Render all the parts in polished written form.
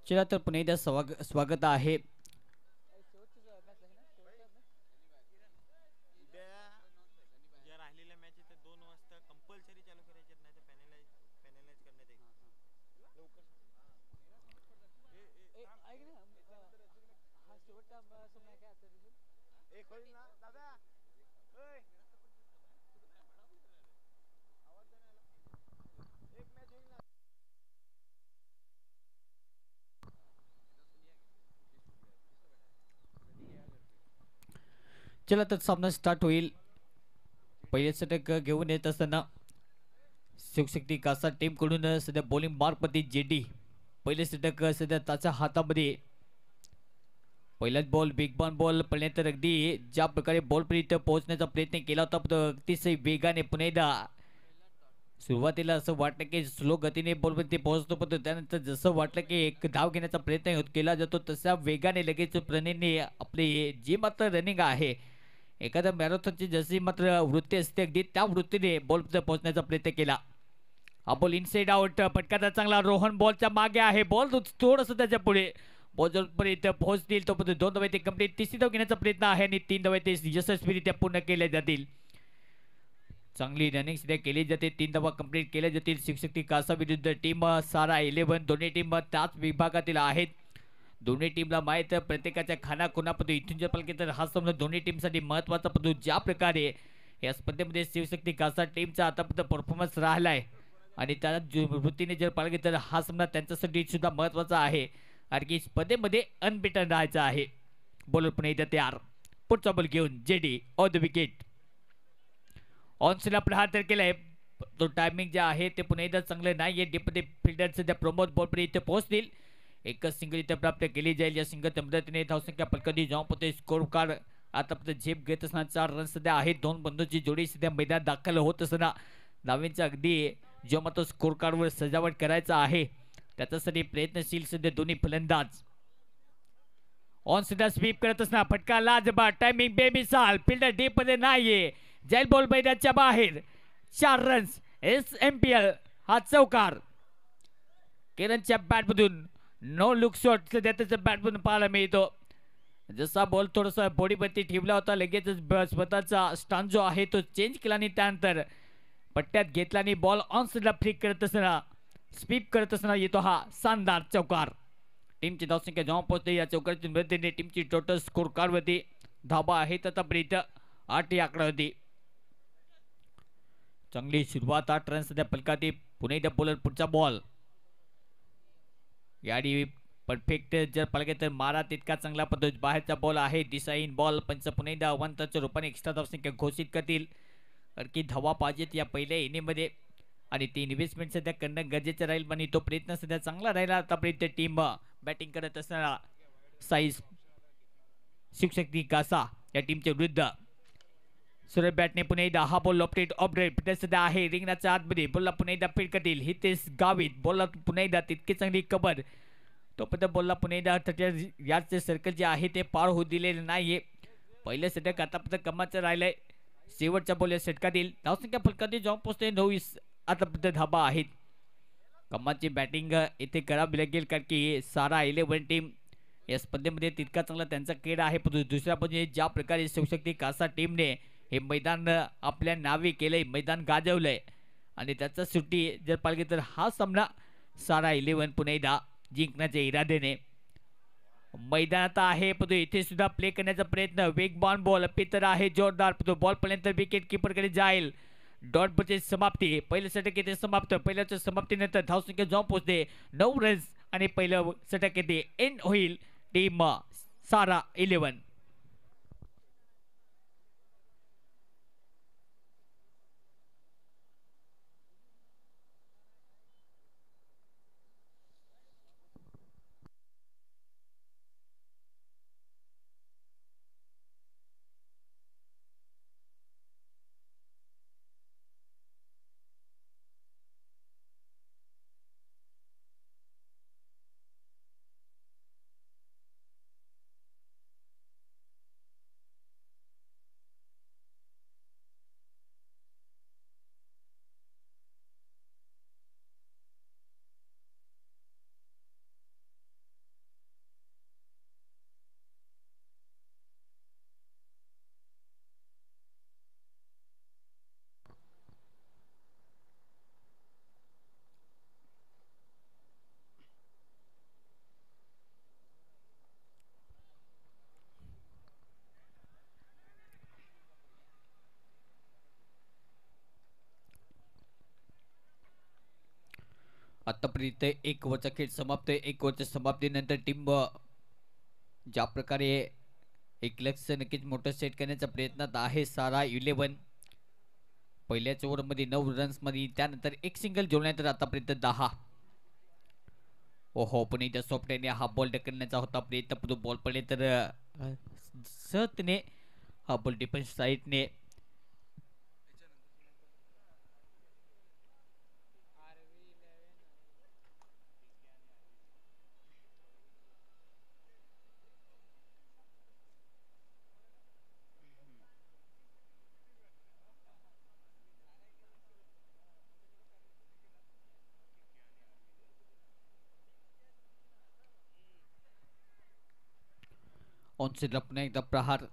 चला तर पुन्हा एकदा स्वागत आहे. ज्या राहिलेल्या मॅच आहेत 2 वाजता कंपल्सरी चालू करायचे आहेत, नाही तर पॅनलाइज करण्यात येईल. एक होईल ना दादा. ओय, एक मॅच होईल ना. चला तर सामना स्टार्ट होईल. पहिले षटक घेऊन येत असताना शिवशक्ती कासा टीम कडून सध्या बॉलिंग मार्कमध्ये जेडी पहिले षटक सध्या त्याच्या हातामध्ये. पहिलाच बॉल बिग बॉन बॉल पडल्यानंतर अगदी ज्या प्रकारे बॉलपर्यंत पोहोचण्याचा प्रयत्न केला होता पण अतिशय वेगाने पुन्हा एकदा सुरुवातीला असं वाटलं की स्लो गतीने बॉलपर्यंत पोहोचतो पण त्यानंतर जसं वाटलं की एक धाव घेण्याचा प्रयत्न केला जातो तशा वेगाने लगेच प्रणयने आपली जी मात्र रनिंग आहे एखाद्या मॅरेथॉनची जशी मात्र वृत्ती असते अगदी त्या वृत्तीने बॉलपर्यंत पोहोचण्याचा प्रयत्न केला. हा बॉल इनसाइड आउट फटकाचा चांगला रोहन बॉलच्या मागे आहे. बॉल थोडंसं त्याच्या पुढे बॉल जोपर्यंत पोहोचतील तोपर्यंत 2 धावा ते कंप्लीट. तिसरी धाव घेण्याचा प्रयत्न आहे आणि 3 धावा ते यशस्वीरित्या पूर्ण केल्या जातील. चांगली रनिंग सध्या केली जाते. 3 धावा कंप्लीट केल्या जातील. शिवशक्ती कासा विरुद्ध टीम सारा 11. दोन्ही टीम त्याच विभागातील आहेत. दोन्ही टीमला माहीत प्रत्येकाच्या खाना खुणापद्धती इथून जर पालखी तर हा सामना दोन्ही टीमसाठी महत्त्वाचा पद्धती ज्या प्रकारे या स्पर्धेमध्ये शिवशक्ती कासा टीमचा आतापर्यंत परफॉर्मन्स राहिलाय आणि त्या वृत्तीने जर पाहिलं तर हा सामना त्यांच्यासाठी सुद्धा महत्त्वाचा आहे कारण की स्पर्धेमध्ये अनबिटन राहायचं आहे. बॉलर पुन्हा एकदा तयार. पुढचा बॉल घेऊन JD on the wicket. On स्टला प्रहार तर केलाय. तो टायमिंग जे आहे ते पुन्हा एकदा चांगलं नाहीये. डीपमध्ये फिल्डर सध्या प्रमोद बॉलपर्यंत पोहोचतील. एकच सिंगल इथे प्राप्त केली जाईल. या सिंगलच्या मदतीने धावसंख्या पलकडी जाऊन पोते स्कोर कार्ड आतापर्यंत झेप घेत असताना 4 रन सध्या आहेत. 2 बंधूंची जोडी सध्या मैदान दाखल होत असताना धावेंचा अगदी जो मात्र स्कोर कार्डवर सजावट करायचा आहे त्याच्यासाठी प्रयत्नशील सध्या दोन्ही फलंदाज. ऑन सध्या स्वीप करत असताना फटका लाजबा टायमिंग बेमिसाल. फिल्डर डीप मध्ये नाहीये. जैल बॉल मैदानाच्या बाहेर. 4 रन्स. SMPL हा चौकार किरणच्या बॅटमधून नो लुक शॉट सध्या त्याच्या बॅटमधून पाहायला मिळतो. जसा बॉल थोडासा बॉडीवरती ठेवला होता लगेच स्वतःचा स्टान जो आहे तो चेंज केला आणि त्यानंतर पट्ट्यात घेतला आणि बॉल ऑन साइडला फ्लिक करत असताना स्वीप करत असताना येतो हा शानदार चौकार. टीमची धावसंख्या जेव्हा पोहोचते या चौकाराची मदतीने टीमची टोटल स्कोर कार्डवरती धाबा आहेत आतापर्यंत 8 या आकड्यावरती. चांगली सुरुवात 8 रन सध्या पलकाती. पुणे एकदा बॉलर पुढचा बॉल याडी परफेक्ट जर पाहिजे तर मारा तितका चांगला पद्धत बाहेरचा बॉल आहे. दिसाईन बॉल पंच पुणे एकदा अवंताच्या रूपाने एक्स्ट्रा धावसंख्या घोषित करतील कारण की धावा पाहिजेत या पहिल्या इनिंगमध्ये आणि ती इन्व्हेस्टमेंट सध्या करणं गरजेचं राहील आणि तो प्रयत्न सध्या चांगला राहिला. आतापर्यंत टीम बॅटिंग करत असताना साईज शिवशक्ती कासा या टीमच्या विरुद्ध सुरेश बॅटने पुन्हा एकदा हा बॉल लॉफ्टेड ऑपरेट सध्या आहे रिंगणाच्या आतमध्ये. बॉलला पुन्हा एकदा फील्ड करतील हितेश गावित. बॉलला पुन्हा एकदा तितकी चांगली कबर तोपर्यंत बॉलला पुन्हा एकदा 30 यार्डचे सर्कल जे आहे ते पार होऊ दिलेले नाहीये. पहिलं षटक आतापर्यंत कमाचं राहिलंय. शेवटच्या बॉल या षटकातील धावसंख्या फलकातील जाऊन पोहोचते 9 आतापर्यंत धाबा आहेत. कमाची बॅटिंग इथे करावी लागेल कारण की सारा 11 टीम या स्पर्धेमध्ये तितका चांगला त्यांचा खेळ आहे. पण दुसऱ्या बाजूने ज्या प्रकारे शिवशक्ती कासा टीमने हे मैदान आपल्या नावे केलंय मैदान गाजवलंय आणि त्याचा सुट्टी जर पाहिजे तर हा सामना सारा 11 पुन्हा एकदा जिंकण्याच्या इराद्याने मैदानात आहे. पण इथे सुद्धा प्ले करण्याचा प्रयत्न वेगवान बॉल पितर आहे जोरदार. बॉल पर्यंत विकेट कीपरकडे जाईल. डॉट बॉलची समाप्ती. पहिलं षटक येते समाप्त. पहिल्याच्या समाप्तीनंतर धावसंख्या जाऊन पोहोचते 9 रन्स आणि पहिलं षटक येते एंड होईल टीम सारा 11. आतापर्यंत एक ओव्हरचा खेळ समाप्त आहे. एक ओव्हरच्या समाप्तीनंतर टीम ज्या प्रकारे एक लक्ष्य नक्कीच मोठं सेट करण्याचा प्रयत्नात आहे. सारा 11 पहिल्याच ओव्हरमध्ये 9 रन्समध्ये, त्यानंतर एक सिंगल जोडल्यानंतर आतापर्यंत 10. ओहो, पण इथं सोफ्टने हा बॉल ढकलण्याचा होता प्रयत्न, पण बॉल पडले तर सहजतेने हा बॉल डिफेन्स साईडने ऑनसेटला पुन्हा एकदा प्रहार.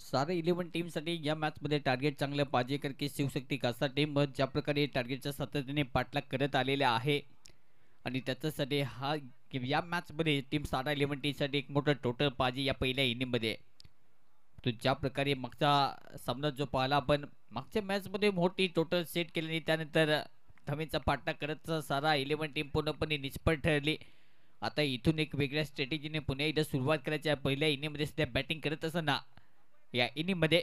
सारे 11 टीमसाठी या मॅचमध्ये टार्गेट चांगलं पाहिजे, कारण की शिवशक्ती कासा टीम ज्या प्रकारे टार्गेटच्या सातत्याने पाठलाग करत आलेल्या आहे आणि त्याच्यासाठी हा या मॅचमध्ये टीम सारा 11 टीमसाठी एक मोठं टोटल पाहिजे या पहिल्या इनिंगमध्ये. तो ज्या प्रकारे मागचा सामना जो पाहिला आपण, मागच्या मॅचमध्ये मोठी टोटल सेट केली आणि त्यानंतर धमीचा पाठलाग करत सारा 11 टीम पूर्णपणे निष्फळ ठरली. आता इथून एक वेगळ्या स्ट्रॅटेजीने पुन्हा एकदा सुरुवात करायची आहे. पहिल्या इनिंगमध्ये सध्या बॅटिंग करत असताना या इनिंगमध्ये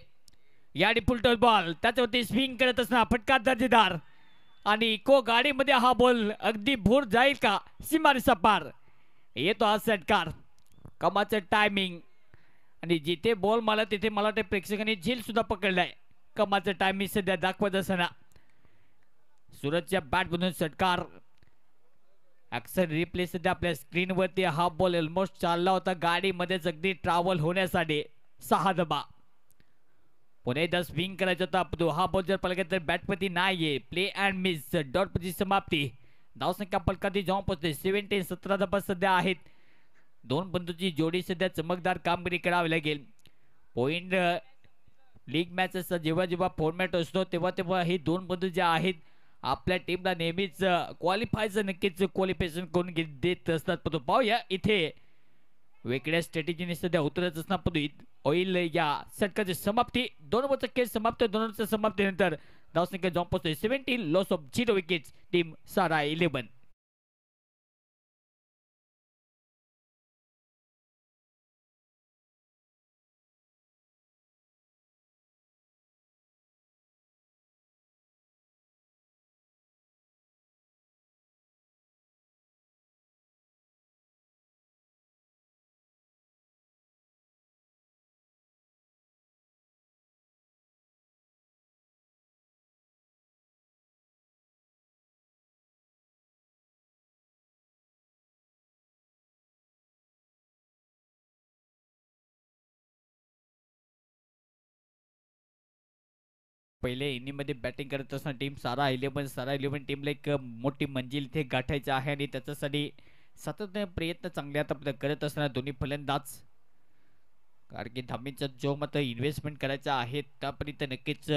या फुलटॉस बॉल त्याच्यावरती स्विंग करत असताना फटका दर्जेदार आणि इको गाडीमध्ये हा बॉल अगदी भूर जाईल का सीमारेषा पार. येतो हा षटकार, कमाचं टायमिंग आणि जिथे बॉल मला तिथे मला ते प्रेक्षकांनी झेल सुद्धा पकडलाय. कमाचं टायमिंग सध्या दाखवत असताना सूरजच्या बॅट मधून षटकार. ऍक्शन रिप्ले सध्या आपल्या स्क्रीनवरती. हा बॉल ऑलमोस्ट चालला होता गाडीमध्येच अगदी ट्रॅव्हल होण्यासाठी. 6 दबा पुणे 10 स्विंग करायचा होता. हा बॉल जर पलका तर बॅटपती नाहीये. प्ले अँड मिस, डॉटपती समाप्ती. धावसंख्या पलकाती जाऊन पोहोचते 17. 17 दबा सध्या आहेत. दोन बंधूची जोडी सध्या चमकदार कामगिरी करावी लागेल. पॉइंट लीग मॅचेसचा जेव्हा जेव्हा फॉर्मॅट असतो तेव्हा तेव्हा हे दोन बंधू जे आहेत आपल्या टीमला नेहमीच क्वालिफायचं नक्कीच क्वालिफिकेशन करून देत असतात. पण पाहूया इथे वेगळ्या स्ट्रॅटेजीने सध्या उतरत असताना होईल या षटकाची समाप्ती. 2 ओव्हरचा खेळ समाप्त. 2 ओव्हरच्या समाप्तीनंतर धावसंख्या जाऊन पोहोचते 17. Loss of 0 wickets team Sara 11. पहिल्या इनिंगमध्ये बॅटिंग करत असताना टीम सारा 11 टीमला एक मोठी मंजिल इथे गाठायची आहे आणि त्याच्यासाठी सातत्याने प्रयत्न चांगले आता करत असताना दोन्ही फलंदाज, कारण की धामीचा जो मत इन्व्हेस्टमेंट करायचा आहे त्यापर्यंत नक्कीच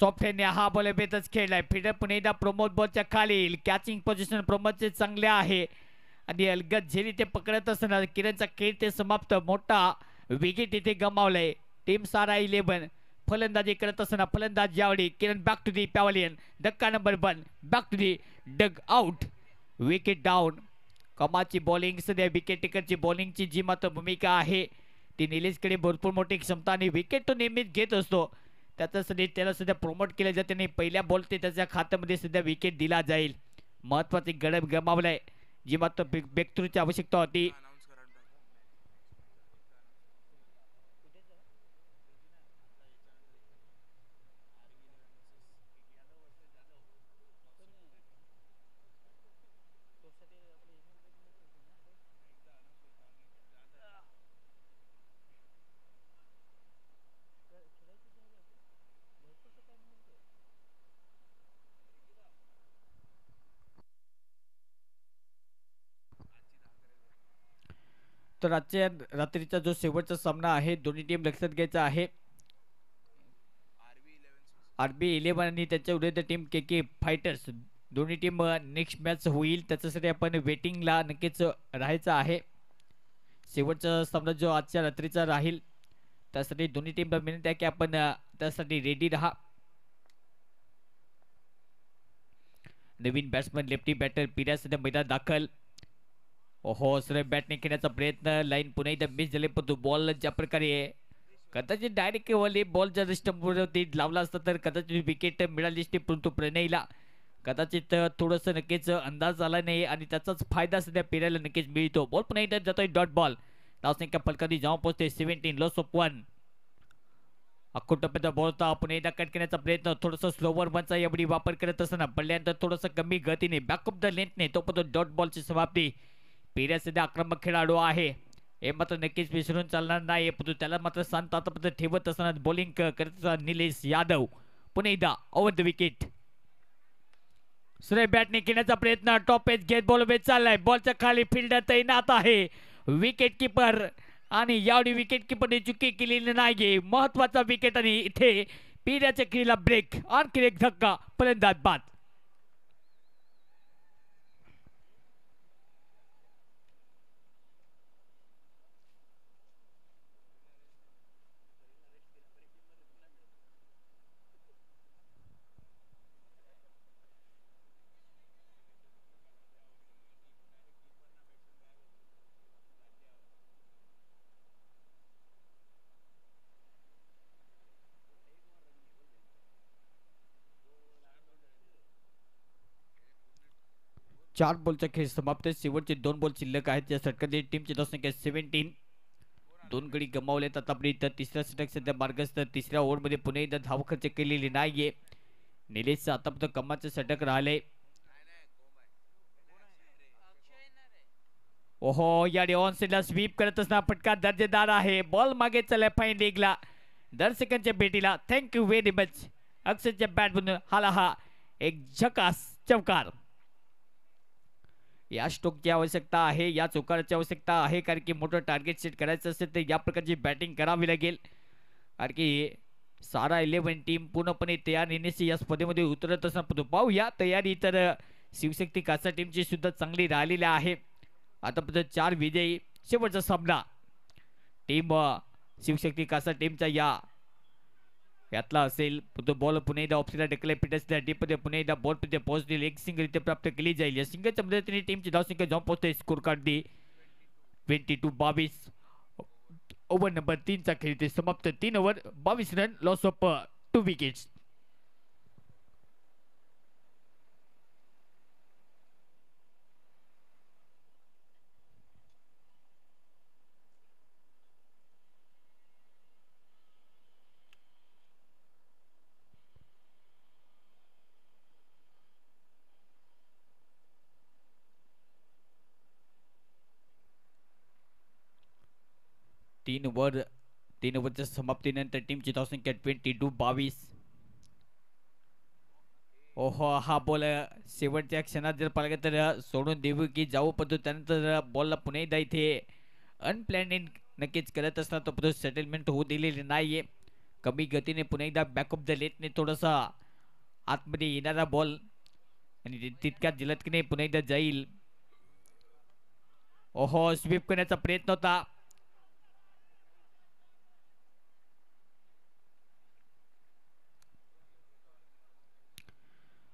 सॉफ्टने हा बॉल बेतच खेळलाय. फिडर पुन्हा एकदा प्रमोद बॉलच्या खाली. कॅचिंग पोझिशन प्रमोदचे चांगले आहे आणि अलगद झेली ते पकडत असताना किरणचा खेळ ते समाप्त. मोठा विकेट इथे गमावलाय टीम सारा 11. फलंदाजी करत असताना फलंदाज यावेळी Kiran back to the pavilion. धक्का number 1 back to the dugout. Wicket down. कमाची बॉलिंग सध्या विकेट टेकरची बॉलिंगची जी मात्र भूमिका आहे ती निलेशकडे भरपूर मोठी क्षमता आणि विकेट तो नेहमीच घेत असतो. त्याच्यासाठी त्याला सध्या प्रमोट केले जाते आणि पहिल्या बॉल ते त्याच्या खात्यामध्ये सध्या विकेट दिला जाईल. महत्वाची गडब गमावलाय जी मात्र ब्रेकथ्रूची आवश्यकता होती. तर आजच्या रात्रीचा जो शेवटचा सामना आहे दोन्ही टीम लक्षात घ्यायचा आहे. RB11 आणि त्याच्या विरुद्ध टीम KK फायटर्स. दोन्ही टीम नेक्स्ट मॅच होईल त्याच्यासाठी आपण वेटिंगला नक्कीच राहायचं आहे. शेवटचा सामना जो आजच्या रात्रीचा राहील त्यासाठी दोन्ही टीमला विनंती आहे की आपण त्यासाठी रेडी राहा. नवीन बॅट्समन लेफ्टी बॅटर पिऱ्या सध्या मैदान दाखल. ओहो सर बॅटने खेळण्याचा प्रयत्न लाईन पुन्हा एकदा मिस झाले पण तो बॉल ज्या प्रकारे कदाचित डायरेक्ट वरली बॉल जर स्टंपवरती लावला असता तर कदाचित विकेट मिळाली असती परंतु प्रणयला कदाचित थोडंसं नक्कीच अंदाज आला नाही आणि त्याचाच फायदा सध्या पिऱ्याला नक्कीच मिळतो. बॉल पुन्हा एकदा जातोय डॉट बॉल. धावसंख्या फलकांनी जाऊन पोहोचते 17 लॉस ऑफ 1. अकोटपर्यंत बॉल होता पुन्हा एकदा कट करण्याचा प्रयत्न थोडंसं स्लोवर बनचा यावेळी वापर करत असताना पडल्यानंतर थोडंसं कमी गतीने बॅक ऑफ द लेंथने तोपर्यंत डॉट बॉलची समाप्ती. पिऱ्या सध्या आक्रमक खेळाडू आहे हे मात्र नक्कीच विसरून चालणार नाही परंतु त्याला मात्र शांत आतापर्यंत ठेवत असताना बॉलिंग करत निलेश यादव पुन्हा एकदा ओव्हर द विकेट. सुरेश बॅटने खेळण्याचा प्रयत्न टॉप एज घेत बॉल वे चाललाय. बॉलच्या खाली फिल्डर तैनात आहे विकेट किपर आणि यावेळी विकेट किपरने चुकी केलेली नाहीये. महत्वाचा विकेट आणि इथे पिऱ्याच्या खेळीला ब्रेक. आणखी एक धक्का फलंदाज बाद. चार बॉलचा खेळ समाप्त. शेवटचे 2 बॉल शिल्लक आहेत. या षटकांमध्ये टीमची धावसंख्या 17. 2 गडी गमावलेत आतापर्यंत. तिसरा षटक सध्या मार्गस्थ. तिसऱ्या ओव्हरमध्ये पुन्हा एकदा धाव खर्च केलेली नाहीये. निलेशचं आतापर्यंत कमाचं षटक राहिले. ओहो या ऑन साइडला स्वीप करत असताना फटका दर्जेदार आहे. बॉल मागे चाललाय फाईन लेगला. दर्शकांच्या भेटीला थँक्यू व्हेरी मच. अक्षरच्या बॅट बनून हाला हा एक झकास चौकार. या स्ट्रोकची आवश्यकता आहे या चौकाराची आवश्यकता आहे कारण की मोठं टार्गेट सेट करायचं असेल तर या प्रकारची बॅटिंग करावी लागेल. कारण की सारा 11 टीम पूर्णपणे तयार येण्याची या स्पर्धेमध्ये उतरत असताना पाहूया तयारी तर शिवशक्ती कासा टीमची सुद्धा चांगली राहिलेली आहे. आतापर्यंत 4 विजयी. शेवटचा सामना टीम शिवशक्ती कासा टीमचा यातला असेल. तो बॉल पुन्हा एकदा ऑफसाइडला ढकलले. पिटर्सच्या डीपमध्ये पुन्हा एकदा बॉल मध्ये पोहोचलेली एक सिंगल इथे प्राप्त केली जाईल. या सिंगलच्या मदतीने टीमची धावसंख्या जाऊन पोहोचते स्कोर कार्ड 22-22. ओव्हर नंबर 3 चा खेळ समाप्त. 3 over 22 run loss of 2 wickets. तीन ओव्हरच्या समाप्तीनंतर टीमची धावसंख्या 22-22. ओहो हा बॉल शेवटच्या क्षणात जर पाहिलं तर सोडून देऊ की जाऊ पण त्यानंतर बॉलला पुन्हा एकदा इथे अनप्लॅनिंग नक्कीच करत असताना तो सेटलमेंट होऊ दिलेली नाहीये. कमी गतीने पुन्हा एकदा बॅक ऑफ द लेटने थोडासा आतमध्ये येणारा बॉल आणि तितक्यात जलदकीने पुन्हा एकदा जाईल. ओहो स्वीप करण्याचा प्रयत्न होता.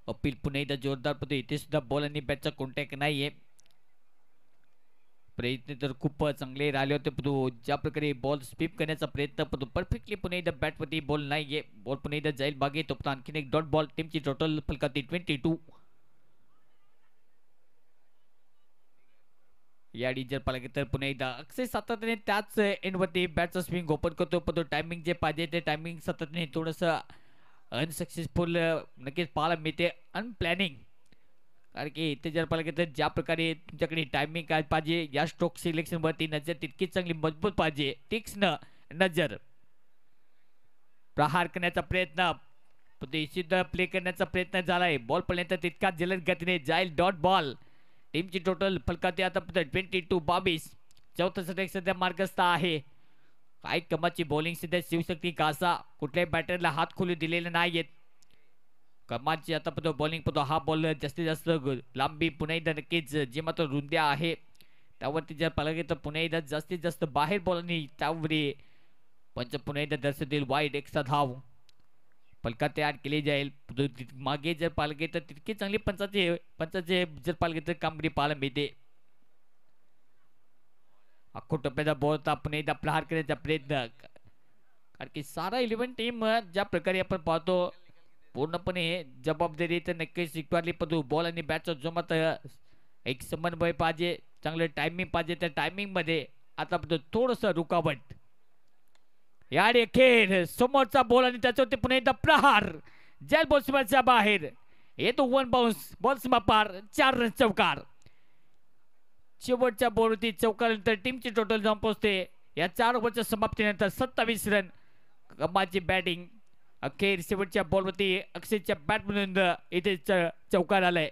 अपील पुन्हा एकदा जोरदार पद्धती. इथे सुद्धा बॉल आणि बॅटचा कॉन्टॅक्ट नाहीये. प्रयत्न तर खूप चांगले राहिले होते परंतु ज्या प्रकारे बॉल स्वीप करण्याचा प्रयत्न परंतु परफेक्टली पुन्हा एकदा बॅटवरती बॉल नाहीये. बॉल पुन्हा एकदा जाईल मागे. तो आणखीन एक डॉट बॉल. टीमची टोटल फलकाती 22. याडी जर पाहिलं तर पुन्हा एकदा अक्षय सातत्याने त्याच एंडवरती बॅटचा स्विंग ओपन करतो पण तो टायमिंग जे पाहिजे ते टायमिंग सातत्याने थोडंसं अनसक्सेसफुल नक्कीच पाहायला मिळते. अनप्लॅनिंग कारण की इथे जर पाहिलं तर ज्या प्रकारे तुमच्याकडे टायमिंग काय पाहिजे या स्ट्रोक सिलेक्शन वरती नजर तितकीच चांगली मजबूत पाहिजे. तीक्ष्ण नजर. प्रहार करण्याचा प्रयत्न सिद्ध प्ले करण्याचा प्रयत्न झालाय. बॉल पडल्यानंतर तितकाच जलद गतीने जाईल डॉट बॉल. टीमची टोटल फलकाती आता 22-22. चौथा षटक सध्या मार्गस्थ आहे. काय कमाची बॉलिंग सध्या शिवशक्ती कासा. कुठल्याही बॅटरला हात खोलू दिलेले नाहीयेत. कमाची आता पण बॉलिंग पतो हा बॉल जास्तीत जास्त लांबी पुन्हा एकदा नक्कीच जे मात्र रुंद्या आहे त्यावरती जर पाहिलं तर पुन्हा एकदा जास्तीत जास्त बाहेर बॉल आणि त्यावर पंच पुन्हा एकदा दर्शवतील वाईट एक्स्ट्रा धाव फलकात तयार केली जाईल मागे जर पालके तर तितकी चांगली पंचाचे जर पालके तर कामगिरी पाहायला मिळते. अख्खो टप्प्याचा बॉल आपण एकदा प्रहार करण्याचा प्रयत्न कारण की सारा 11 टीम ज्या प्रकारे आपण पाहतो पूर्णपणे जबाबदारी तर नक्कीच स्वीकारली परंतु बॉल आणि बॅटचा जमत एक समन्वय पाहिजे चांगलं टायमिंग पाहिजे त्या टायमिंग मध्ये आता थोडस रुकावट यार अखेर समोरचा बॉल आणि त्याच्यावरती पुन्हा एकदा प्रहार जल बॉल सीमाच्या बाहेर येतो वन बाउन्स बॉल सीमा पार 4 रन चौकार शेवटच्या बॉलवरती चौकारानंतर टीमची टोटल जाऊन पोहोचते या 4 ओव्हरच्या समाप्तीनंतर 27 रन कमालची बॅटिंग अखेर शेवटच्या बॉलवरती अक्षयच्या बॅटमधून इथे चौकार आलाय.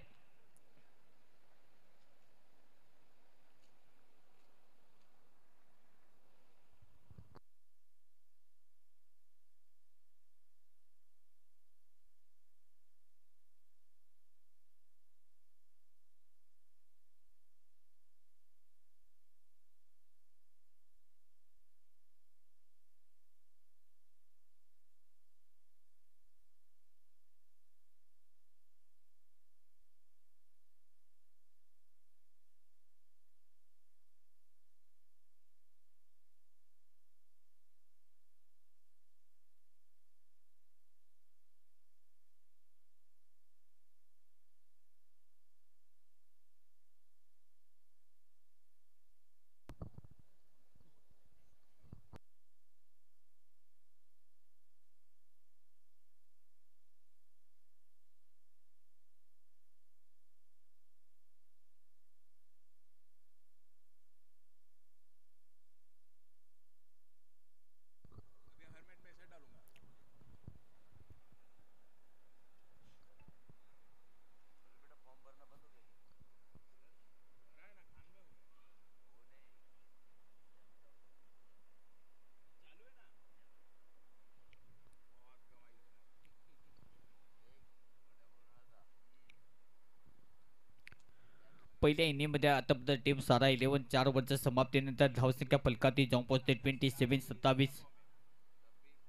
पहिल्या इनिंगमध्ये आतापर्यंत टीम सारा 11 4 ओव्हरच्या समाप्तीनंतर धावसंख्या फलकाती जाऊन पोहोचते 27-27.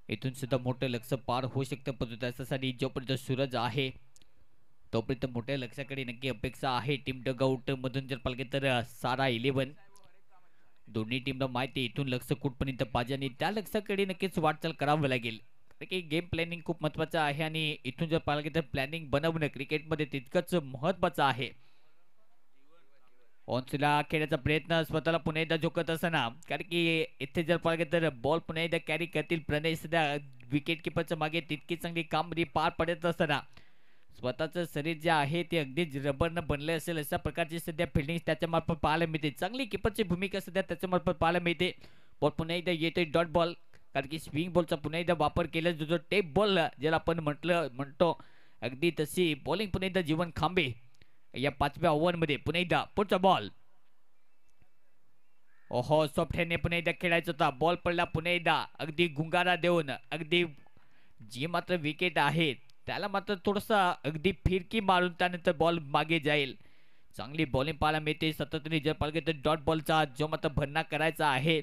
इथून सुद्धा मोठं लक्ष पार होऊ शकतं परंतु त्याच्यासाठी जोपर्यंत सूरज आहे तोपर्यंत मोठ्या लक्षाकडे नक्की अपेक्षा आहे. टीम डगआउट मधून जर पालके तर सारा 11 दोन्ही टीमला माहिती इथून लक्ष कुठपर्यंत पाहिजे आणि त्या लक्षाकडे नक्कीच वाटचाल करावं लागेल की गेम प्लॅनिंग खूप महत्वाचं आहे आणि इथून जर पाहिलं तर प्लॅनिंग बनवणं क्रिकेटमध्ये तितकंच महत्वाचं आहे. ऑनसला खेळण्याचा प्रयत्न स्वतःला पुन्हा एकदा झोकत असताना कारण की इथे जर पाहिलं तर बॉल पुन्हा एकदा कॅरी करतील प्रणय सध्या विकेट किपरच्या मागे तितकी चांगली कामगिरी पार पडत असताना स्वतःचं शरीर जे आहे ते अगदीच रबरनं बनले असेल अशा प्रकारची सध्या फिल्डिंग त्याच्यामार्फत पाहायला मिळते. चांगली किपरची भूमिका सध्या त्याच्यामार्फत पाहायला मिळते. बॉल पुन्हा एकदा येतोय डॉट बॉल कारण की स्विंग बॉलचा पुन्हा एकदा वापर केला जो टेप बॉल ज्याला आपण म्हणतो अगदी तशी बॉलिंग पुन्हा एकदा जीवन खांबे या 5व्या ओव्हरमध्ये पुन्हा एकदा पुढचा बॉल ओहो सॉफ्ट हँडने पुन्हा एकदा खेळायचा होता. बॉल पडला पुन्हा एकदा अगदी गुंगारा देऊन अगदी जी मात्र विकेट आहे त्याला मात्र थोडसा अगदी फिरकी मारून त्यानंतर बॉल मागे जाईल. चांगली बॉलिंग पाहायला मिळते सततने जर पाहिलं तर डॉट बॉलचा जो मात्र भरणा करायचा आहे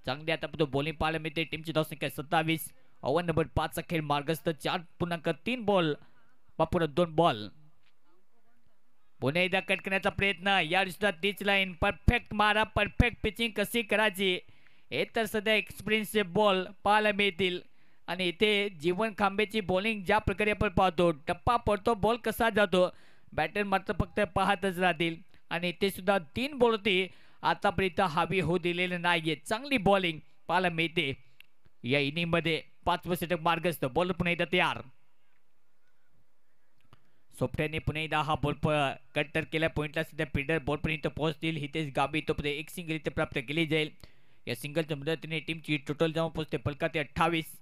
चांगली आता बॉलिंग पाहायला मिळते. टीमची धावसंख्या 27. ओव्हर नंबर 5 चा खेळ मार्गस्थ 4.3 बॉल वापरत 2 बॉल पुन्हा एकदा कट करण्याचा प्रयत्न यावेळी सुद्धा तीच लाईन परफेक्ट मारा परफेक्ट पिचिंग कशी करायची हे तर सध्या एक्सपिरियन्सचे बॉल पाहायला मिळतील आणि इथे जीवन खांबेची बॉलिंग ज्या प्रकारे आपण पाहतो टप्पा पडतो बॉल कसा जातो बॅटर मात्र फक्त पाहतच राहतील आणि इथे सुद्धा 3 बॉल होती आतापर्यंत हवी होऊ दिलेले नाहीये. चांगली बॉलिंग पाहायला मिळते या इनिंग मध्ये. 5वा षटक मार्गस्थ बॉल पुन्हा एकदा तयार सोफ्ट्याने पुन्हा एकदा हा बॉल कट्टर केल्या पॉइंटला सध्या फिल्डर बॉल पर्यंत पोहोचतील. हितेश गाबी तोपर्यंत एक सिंगल इथे प्राप्त केली जाईल. या सिंगलच्या मदतीने टीमची टोटल जाऊन पोहोचते फलकात 28.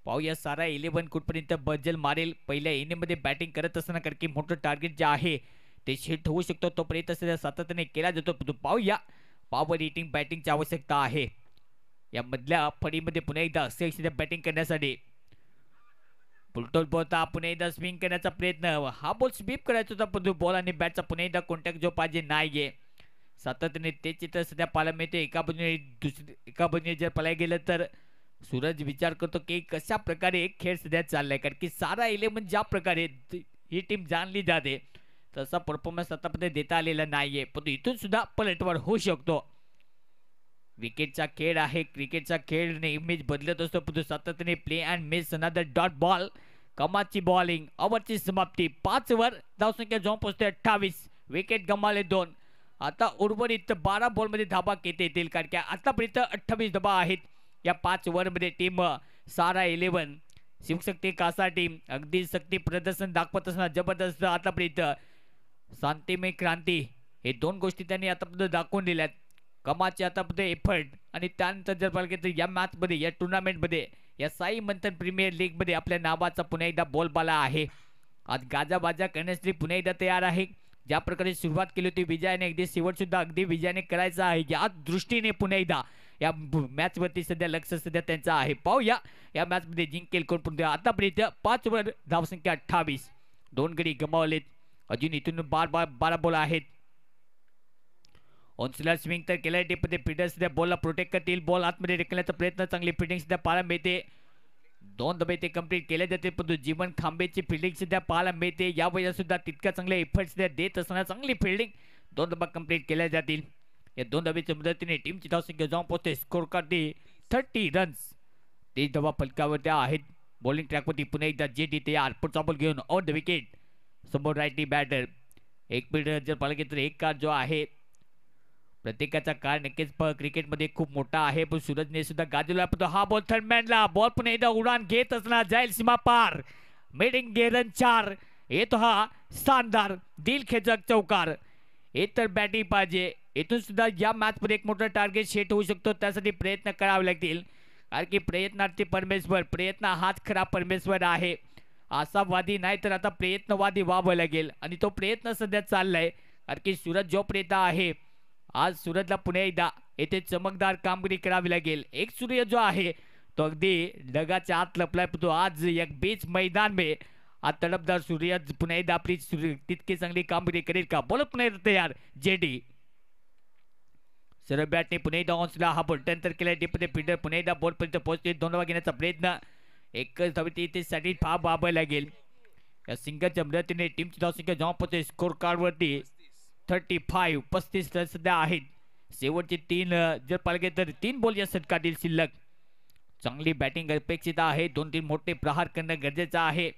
पाहूया सारा 11 कुठपर्यंत बज्जल मारेल. पहिल्या इनिंगमध्ये बॅटिंग करत असताना कारण की मोठं टार्गेट जे आहे ते हिट होऊ शकतो तोपर्यंत सध्या सातत्याने केला जातो. पाहूया पॉवर हिटिंग बॅटिंगची आवश्यकता आहे या मधल्या फळीमध्ये पुन्हा एकदा असे बॅटिंग करण्यासाठी पुलटोल बोलता पुन्हा एकदा स्विंग करण्याचा प्रयत्न हा बॉल स्वीप करायचा होता परंतु बॉल आणि बॅटचा पुन्हा एकदा कॉन्टॅक्ट जो पाहिजे नाहीये. सातत्याने ते चित्र सध्या पाहायला मिळते. एका बाजूने जर पाहायला गेलं तर सूरज विचार करतो की कशा प्रकारे एक खेळ सध्या चाललाय, कारण की सारा 11 ज्या प्रकारे ही टीम जाणली जाते तसा परफॉर्मन्स आतापर्यंत देता आलेला नाहीये, पण इथून सुद्धा पलटवार होऊ शकतो. विकेटचा खेळ आहे, क्रिकेटचा खेळ नेहमीच बदलत असतो, पण सातत्याने play and miss another dot ball. कमाची बॉलिंग, ओव्हरची समाप्ती. 5 ओव्हर, धावसंख्या जाऊन पोहोचते 28. विकेट गमावले 2. आता उर्वरित 12 बॉलमध्ये धाबा किती येतील, कारण की आतापर्यंत 28 धाबा आहेत या 5 ओव्हरमध्ये. टीम सारा 11 शिवशक्ती कासा टीम अगदी शक्ती प्रदर्शन दाखवत असणार जबरदस्त आतापर्यंत. शांतिमय क्रांती हे 2 गोष्टी त्यांनी आतापर्यंत दाखवून दिल्यात. कमाचे आतापर्यंत एफर्ट आणि त्यानंतर जर पाहिलं तर या मॅचमध्ये, या टुर्नामेंटमध्ये, या साई मंथन प्रीमियर लीगमध्ये आपल्या नावाचा पुन्हा एकदा बोलबाला आहे. आज गाजाबाजा करण्यासाठी पुन्हा एकदा तयार आहे. ज्या प्रकारे सुरुवात केली होती विजयाने, अगदी शेवट सुद्धा अगदी विजयाने करायचा आहे. या दृष्टीने पुन्हा एकदा या मॅच वरती सध्या लक्ष सध्या त्यांचं आहे. पाहूया या मॅच मध्ये जिंकेल कोण. पण आतापर्यंत 5 ओव्हर, धावसंख्या 28, 2 गडी गमावलेत. अजून इथून 12 बॉल आहेत. ऑनस्लर स्विंग तर केल्या टीपमध्ये फिल्डर सध्या बॉलला प्रोटेक्ट करतील. बॉल आतमध्ये ढकलण्याचा प्रयत्न, चांगली फिल्डिंग सध्या पाहायला मिळते. 2 दबे ते कंप्लीट केले जाते, परंतु जीवन खांबेची फिल्डिंग सध्या पाहायला मिळते. या वयात सुद्धा तितक्या चांगले एफर्ट सध्या देत असताना चांगली फिल्डिंग, 2 दबा कंप्लीट केल्या जातील. या 2 दबेच्या मदतीने टीमची धावसंख्या जाऊन पोहोचते स्कोर करते 30 रन्स. 30 धावा फलकावरती आहेत. बॉलिंग ट्रॅकवरती पुन्हा एकदा जेडी तयार. पुढचा बॉल घेऊन ऑन द विकेट. समोर राईटी बॅटर. एक मिनिट जर पाहिलं गेलं तर एक कार जो आहे, प्रत्येकाचा कार नक्कीच क्रिकेटमध्ये खूप मोठा आहे, पण सूरजने सुद्धा गाजवला. पण हा बॉल थर्डमॅनला, बॉल पुन्हा एकदा उडान घेत असणार, जाईल सीमा पार. मिडिंग गेरन 4 येतो हा शानदार दिलखेचक चौकार. हे तर बॅटिंग पाहिजे. इथून सुद्धा या मॅच मध्ये एक मोठा टार्गेट सेट होऊ शकतो. त्यासाठी प्रयत्न करावे लागतील, कारण की प्रयत्नार्थी परमेश्वर, प्रयत्न हाच खरा परमेश्वर आहे. आशावादी नाही तर आता प्रयत्नवादी व्हावं लागेल, आणि तो प्रयत्न सध्या चाललाय. कारण की सूरज जोपर्यंत आहे, आज सूरजला पुन्हा एकदा येथे चमकदार कामगिरी करावी लागेल. एक सूर्य जो आहे तो अगदी ढगाच्या आत लपलाय, पण तो आज एक बीच मैदान में आज तडपदार सूर्य पुन्हा एकदा आपली तितकी चांगली कामगिरी करेल का. बॉल पुन्हा एकदा तयार. जेडी सरळ बॅटने पुन्हा एकदा ऑन्सला हा बॉल टर्न तर केला. डीपमध्ये फिल्डर पुन्हा एकदा बॉल पर्यंत पोहोचते. 2 धावा घेण्याचा प्रयत्न, एकच धावेत इथे साठी फार बाबाय लागेल. या सिंगलच्या मदतीने टीमची धावसंख्या जाऊन पोहोचते स्कोर कार्ड वरती 35 रन सध्या आहेत. शेवटचे 3 जर पाहिजे तर 3 बॉल या षटकातील शिल्लक. चांगली बॅटिंग अपेक्षित आहे. 2-3 मोठे प्रहार करणं गरजेचं आहे,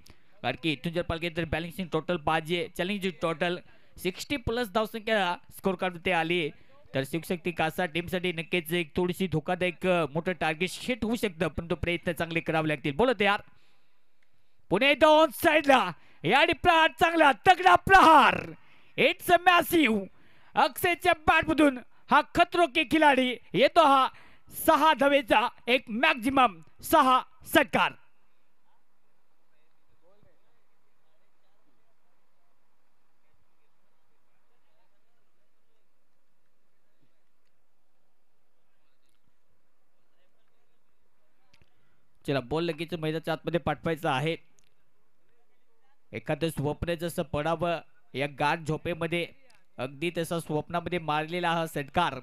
कारण की इथून जर पाहिजे तर बॅलेन्सिंग टोटल पाहिजे. चॅलेंजिंग टोटल 60+ धावसंख्या स्कोर कार्ड आली तर शिवशक्ती कासा टीमसाठी नक्कीच एक थोडीशी धोकादायक मोठं टार्गेट सेट होऊ शकतं, पण तो प्रयत्न चांगले करावे लागतील. बोलत यार पुणे ऑन साइडला या प्रहार, चांगला तगडा प्रहार. It's a massive. अक्षयच्या बॅटमधून हा खतरो के खिलाडी येतो हा 6 धावेचा एक मॅक्झिमम 6 षटकार. चला बॉल लगेच मैदानाच्या आतमध्ये पाठवायचा आहे. एखादं स्वप्न जसं पडावं या गाढ झोपेमध्ये, अगदी तसा स्वप्नामध्ये मारलेला हा षटकार.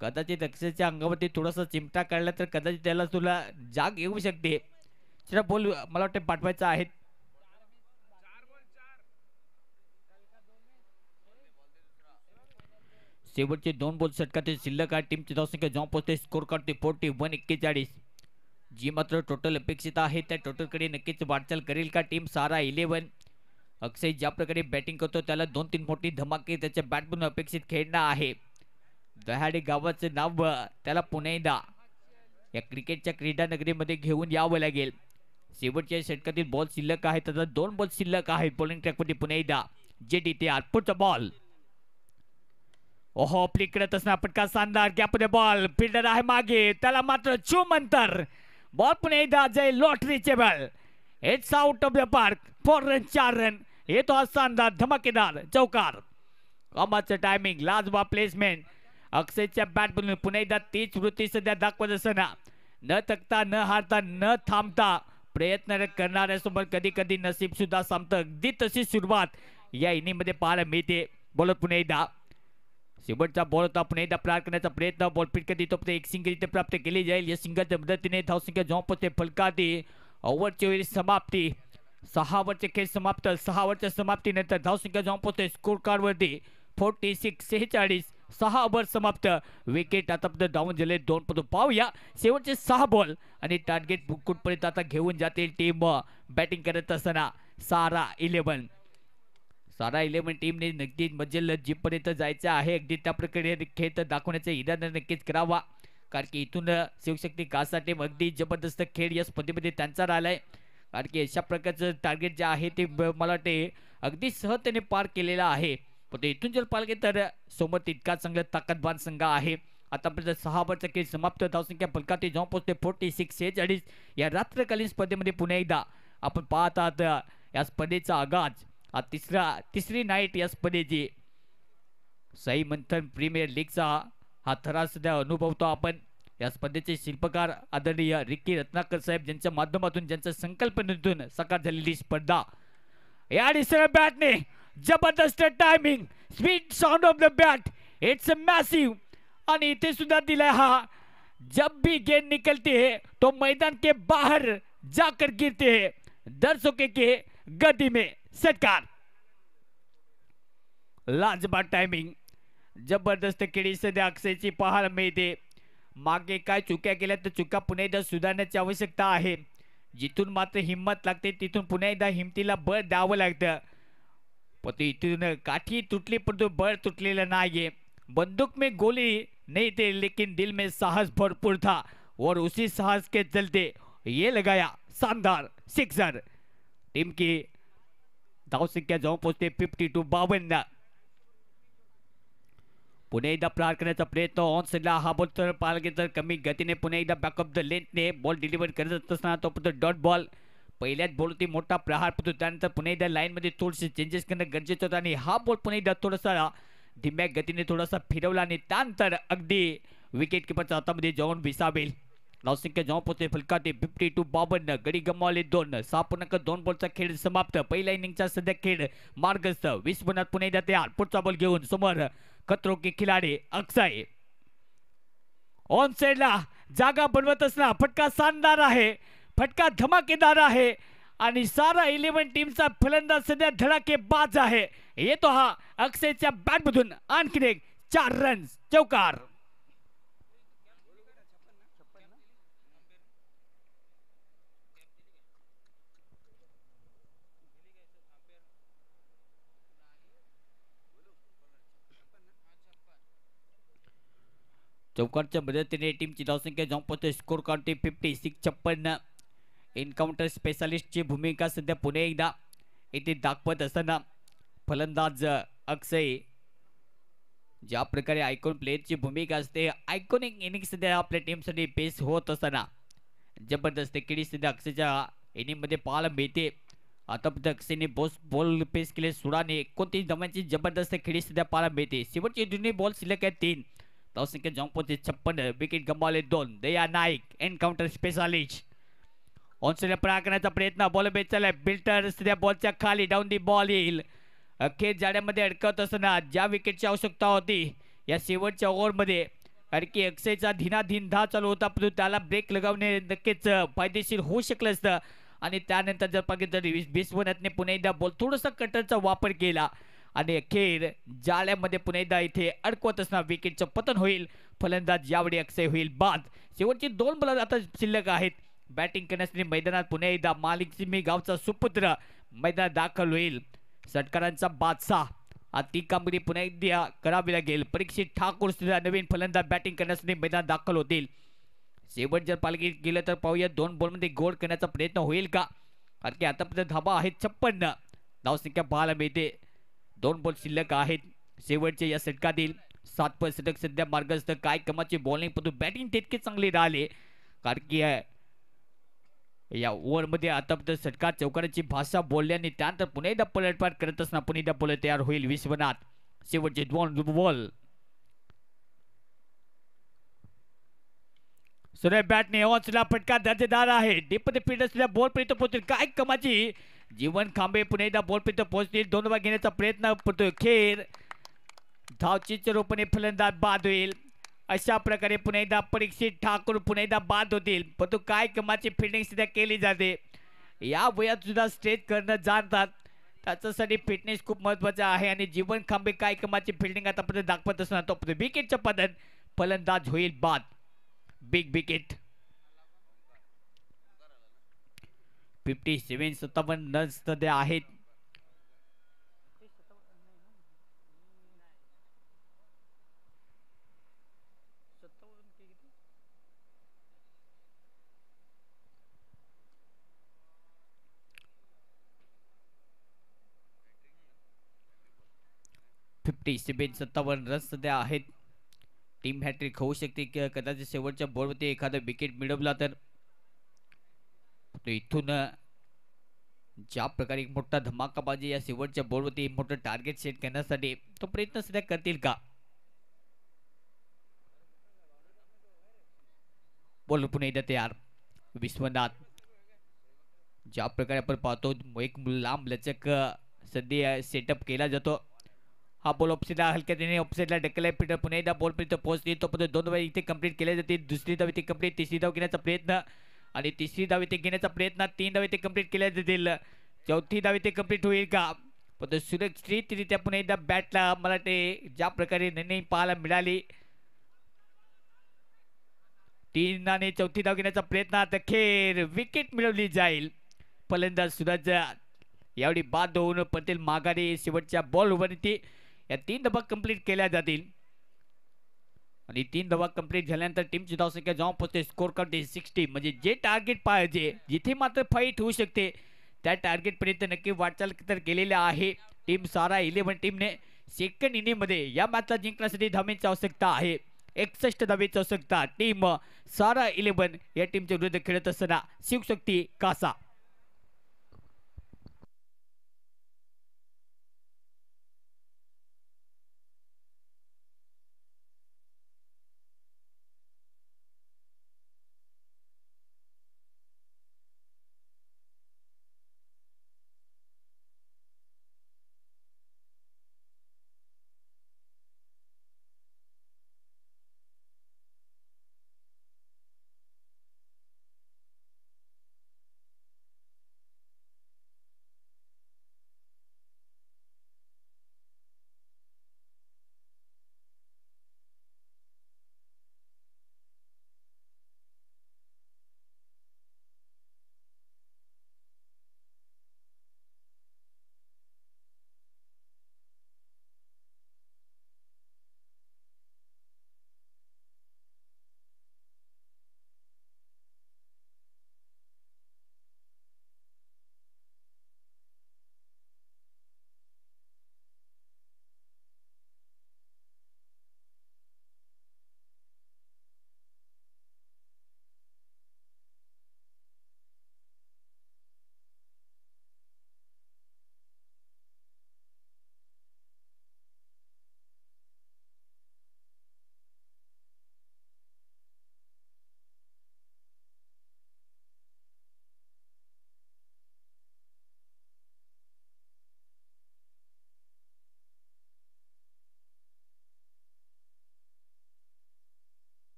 कदाचित अक्षयच्या अंगावरती थोडासा चिमटा काढला तर कदाचित त्याला तुला जाग येऊ शकते. चला बॉल मला वाटतं पाठवायचा आहे. शेवटचे 2 बॉल षटकातील शिल्लक आहे. टीमची धावसंख्या जाऊन पोहोचते स्कोर करते 41-41. जी मात्र टोटल अपेक्षित आहे त्या टोटलकडे नक्कीच वाटचाल करेल का टीम सारा 11. अक्षय ज्या प्रकारे बॅटिंग करतो त्याला 2-3 मोठी धमाके त्याच्या बॅटमधून अपेक्षित खेळणं आहे. दहाडे गावाचं नाव त्याला पुन्हा एकदा या क्रिकेटच्या क्रीडा नगरीमध्ये घेऊन यावं लागेल. शेवटच्या षटकातील बॉल शिल्लक आहेत, आता 2 बॉल शिल्लक आहेत. बॉलिंग ट्रॅकमध्ये पुन्हा एकदा जेडी तयार. पुढचा बॉल, ओहो फ्लिक करत असणार पटका शानदार. गॅपमध्ये बॉल, फिल्डर आहे मागे, त्याला मात्र चुमंतर. बॉल पुन्हा एकदा जाईल लॉटरीचेबल. It's out of the park. 4 run 4 run येतो हा शानदार धमाकेदार चौकार. कामाचं टायमिंग, लाजवाब प्लेसमेंट. अक्षयच्या बॅटमधून पुन्हा एकदा तीच वृत्ती सध्या दाखवत असताना न थकता न हारता न थांबता प्रयत्न करणाऱ्यासमोर कधी कधी नसीब सुद्धा संपतं. अगदी तशी सुरुवात या इनिंगमध्ये पाहायला मिळते. बॉलर पुन्हा एकदा शेवटचा बॉल होता, पुन्हा एकदा प्रहार करण्याचा प्रयत्न, बॉल पिटकत येतो, एक सिंगल इथे प्राप्त केली जाईल. या सिंगलच्या मदतीने धावसंख्या जॉन पोचते फलकाती. ओव्हरची होईल समाप्ती. 6 ओव्हरचे खेळ समाप्त. 6 ओव्हरच्या समाप्तीनंतर धावसंख्या जॉन पोचते स्कोर कार्ड वरती 46-46. 6 ओव्हर समाप्त. विकेट आता डाऊन झाले 2 पदू. पाहूया शेवटचे 6 बॉल आणि टार्गेट कुठपर्यंत आता घेऊन जातील टीम बॅटिंग करत असताना. सारा 11 टीमने नक्की मजेल जिंपर्यंत जायचं आहे. अगदी त्या प्रकारे खेळ तर दाखवण्याचा इरादा नक्कीच करावा, कारण की इथून शिवशक्ती कासा टीम अगदी जबरदस्त खेळ या स्पर्धेमध्ये त्यांचा राहिलाय. कारण की अशा प्रकारचं टार्गेट जे आहे ते मला वाटते अगदी सहजतेने पार केलेलं आहे. पण इथून जर पाहिलं तर समोर तितका चांगला ताकदवान संघ आहे. आतापर्यंत 6 ओव्हरचा खेळ समाप्त. धावसंख्या फलकाती जाऊन पोहोचते 46-46. या रात्रकालीन स्पर्धेमध्ये पुन्हा एकदा आपण पाहत आहात या स्पर्धेचा आगाज. तिसरी नाईट या स्पर्धेची. साई मंथन प्रीमियर लीगचा हा थरा सध्या अनुभवतो आपण. या स्पर्धेचे शिल्पकार आदरणीय रिकी रत्नाकर साहेब, ज्यांच्या माध्यमातून ज्यांच्या संकल्पनेतून साकार झालेली स्पर्धा. या डिसर बॅटने जबरदस्त timing, sweet sound of the bat, it's a massive. आणि इथे सुद्धा दिलाय हा, जब भी गेंद निकलती है तो मैदान के बाहर जाकर गिरते है, दर्शकों के गति में सत्कार. लाजवाब टायमिंग, जबरदस्त खेळी सध्या अक्षयची पाहायला मिळते. मागे काय चुक्या केल्या तर चुका पुन्हा एकदा सुधारण्याची आवश्यकता आहे. जिथून मात्र हिंमत लागते तिथून पुन्हा एकदा हिमतीला बळ द्यावं लागतं. पण इथून काठी तुटली परंतु बळ तुटलेलं नाहीये. बंदूक में गोली नहीं थी लेकिन दिल में साहस भरपूर था और उसी साहस के चलते ये लगाया शानदार सिक्सर. टीम की धाव संख्या जाऊन पोहोचते 52. पुन्हा एकदा प्रहार करण्याचा प्रयत्न. ऑन साइडला हा बॉल तर पाहिला तर कमी गतीने पुन्हा एकदा बॅकअप द लेंथने बॉल डिलिव्हर करत असताना तो डॉट बॉल. पहिल्याच बॉलवरती मोठा प्रहार पडतो. त्यानंतर पुन्हा एकदा लाईनमध्ये थोडेसे चेंजेस करणं गरजेचं होतं आणि हा बॉल पुन्हा एकदा थोडासा धीम्या गतीने थोडासा फिरवला आणि त्यानंतर अगदी विकेट किपरच्या हातामध्ये जाऊन विसावेल. धावसंख्या जाऊन पोहोचते फलकाती 52. गडी गमावले 2. 6.2 बॉलचा खेळ समाप्त. पहिल्या इनिंगचा सध्या खेळ मार्गस्थ. 20 बनात पुन्हा एकदा तयार. पुढचा बॉल घेऊन समोर खतरों के खिलाडी अक्षय. ऑन साइडला जागा बनवत असणार. फटका शानदार आहे, फटका धमाकेदार आहे आणि सारा 11 टीमचा फलंदाज सध्या धडाकेबाज आहे. येतो हा अक्षयच्या बॅटमधून आणखी एक 4 रन्स चौकार. चौकारच्या मदतीने टीमची धावसंख्या जाऊन पोहोचते स्कोर काउंटी 56. एन्काउंटर स्पेशालिस्टची भूमिका सध्या पुन्हा एकदा इथे दाखवत असताना फलंदाज अक्षय ज्या प्रकारे आयकॉन प्लेयरची भूमिका असते, आयकॉनिक इनिंग सध्या आपल्या टीमसाठी पेस होत असताना जबरदस्त खेळी सध्या अक्षयच्या इनिंगमध्ये पाहायला मिळते. आतापर्यंत अक्षयने बॉल पेस केले 16 29 धावांची जबरदस्त खेळी सध्या पाहायला मिळते. शेवटचे दोन्ही बॉल शिल्लक आहेत 3. धावसंख्या जाऊन पोहोचते 56. विकेट गमावले 2. दया नाईक एन्काउंटर स्पेशालिस्ट. ऑनसाइड प्रहार करण्याचा प्रयत्न. बॉल बेचायला बिल्टर सध्या बॉलच्या खाली डाऊन दी बॉल येईल. अखेर जाड्यामध्ये अडकवत असताना ज्या विकेटची आवश्यकता होती या शेवटच्या ओव्हरमध्ये, कारण की अक्षयचा धीनाधीन धाव चालू होता परंतु त्याला ब्रेक लगावणे नक्कीच फायदेशीर होऊ शकलं असतं. आणि त्यानंतर जर पाहिजे तर 20 बनातने पुन्हा एकदा बॉल थोडासा कटरचा वापर केला आणि अखेर जाळ्यामध्ये पुन्हा एकदा इथे अडकवत असताना विकेटचं पतन होईल. फलंदाज यावेळी अक्षय होईल बाद. शेवटची 2 बॉल आता शिल्लक आहेत. बॅटिंग करण्यासाठी मैदानात पुन्हा एकदा मालिक सिमी गावचा सुपुत्र मैदानात दाखल होईल. षटकारांचा बादशाह. ती कामगिरी पुन्हा एकदा करावी लागेल. परीक्षित ठाकूर सुद्धा नवीन फलंदाज बॅटिंग करण्यासाठी मैदानात दाखल होतील. शेवट जर पालकी गेलं तर पाहूया 2 बॉलमध्ये गोल करण्याचा प्रयत्न होईल का, कारण की आतापर्यंत धाबा आहेत 56. धावसंख्या पाहायला मिळते. 2 बॉल शिल्लक आहेत शेवटचे या षटकातील. 7 षटक सध्या मार्गस्थ. काय कमाची बॉलिंग परंतु बॅटिंग तितकी चांगली राहिली, कारण की या ओव्हरमध्ये आतापर्यंत षटकार चौकाराची भाषा बोलल्याने त्यानंतर पुन्हा एकदा पलटवार करत असताना पुन्हा एकदा बॉल तयार होईल 20 बनात. शेवटचे 2 बॉल. सूर्य बॅटने ऑनला फटका दर्जेदार आहे. डीपमध्ये फील्डर सुद्धा बॉल पर्यंत पोहोचतील. काय कमाची जीवन खांबे पुन्हा एकदा बॉल पर्यंत पोहोचतील. 2 वेळा घेण्याचा प्रयत्न करतोय. खेळ धावचीच्या रूपाने फलंदाज बाद होईल. अशा प्रकारे पुन्हा एकदा परीक्षित ठाकूर पुन्हा एकदा बाद होतील. परंतु काय कमाची फिल्डिंग सुद्धा केली जाते. या वयात सुद्धा स्ट्रेच करणं जाणतात. त्याच्यासाठी फिटनेस खूप महत्वाचा आहे आणि जीवन खांबे काय कमाची फिल्डिंग आतापर्यंत दाखवत असणार तो विकेटच्या पद्धत फलंदाज होईल बाद. Big wicket. 57 रन्स सध्या आहेत. रन्स सध्या आहेत. टीम हॅट्रिक होऊ शकते की कदाचित शेवटच्या बॉलवरती एखादा विकेट मिळवला तर इथून ज्या प्रकारे एक मोठा धमाकाबाजी या शेवटच्या बॉलवरती मोठं टार्गेट सेट करण्यासाठी तो प्रयत्न सध्या करतील का. बॉल पुन्हा एकदा तयार. विश्वनाथ ज्या प्रकारे आपण पाहतो एक लांब लचक सध्या सेटअप केला जातो. हा बॉल ऑफसाइडला हलक्याने ऑफसाइडला ढकलला. पीटर पुन्हा एकदा बॉल पर्यंत पोहोचली. तो पण 2 वेळा इथे कंप्लीट केले जाते. दुसरी धाव इथे कंप्लीट. तिसरी धाव घेण्याचा प्रयत्न आणि तिसरी धाव इथे घेण्याचा प्रयत्न. 3 धाव इथे कंप्लीट केल्या जातील. चौथी धाव इथे कंप्लीट होईल का. पण सुरक्षितरित्या पुन्हा एकदा बॅटला मला ते ज्या प्रकारे निर्णय पाहायला मिळाली. 3 आणि चौथी धाव घेण्याचा प्रयत्न. अखेर विकेट मिळवली जाईल. फलंदाज सूरज यावेळी बाद होऊन पटेल माघारी. शेवटच्या बॉलवरती या 3 धावा कंप्लीट केल्या जातील आणि 3 धावा कंप्लीट झाल्यानंतर टीमची धावसंख्या जेव्हा पोहोचते स्कोर कार्ड 60 म्हणजे जे टार्गेट पाहिजे जिथे मात्र फाईट होऊ शकते त्या टार्गेट पर्यंत नक्की वाटचाल तर केलेली आहे. टीम सारा 11 टीमने सेकंड इनिंग मध्ये या मॅचला जिंकण्यासाठी धावेची आवश्यकता आहे. 61 धावेची आवश्यकता. टीम सारा 11 या टीमच्या विरुद्ध खेळत असताना शिवशक्ती कासा.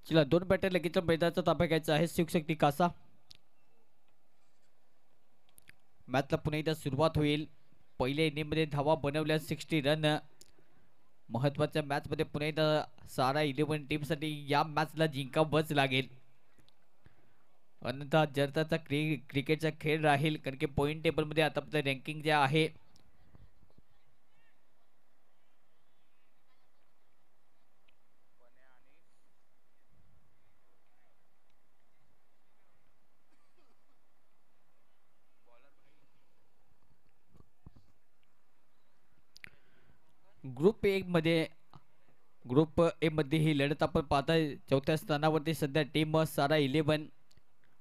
चला 2 बॅटर लगेच मैदानाचा ताबा घ्यायचा आहे. शिवशक्ती कासा. मॅचला पुन्हा एकदा सुरुवात होईल. पहिल्या इनिंगमध्ये धावा बनवल्या 60 रन. महत्वाच्या मॅचमध्ये पुन्हा एकदा सारा 11 टीमसाठी या मॅचला जिंकावंच लागेल. अन्यथा जरताचा क्रिकेटचा खेळ राहील, कारण की पॉईंट टेबलमध्ये आता आपलं रँकिंग जे आहे ग्रुप ए मध्ये ही लढत आपण पाहताय. चौथ्या स्थानावरती सध्या टीम सारा 11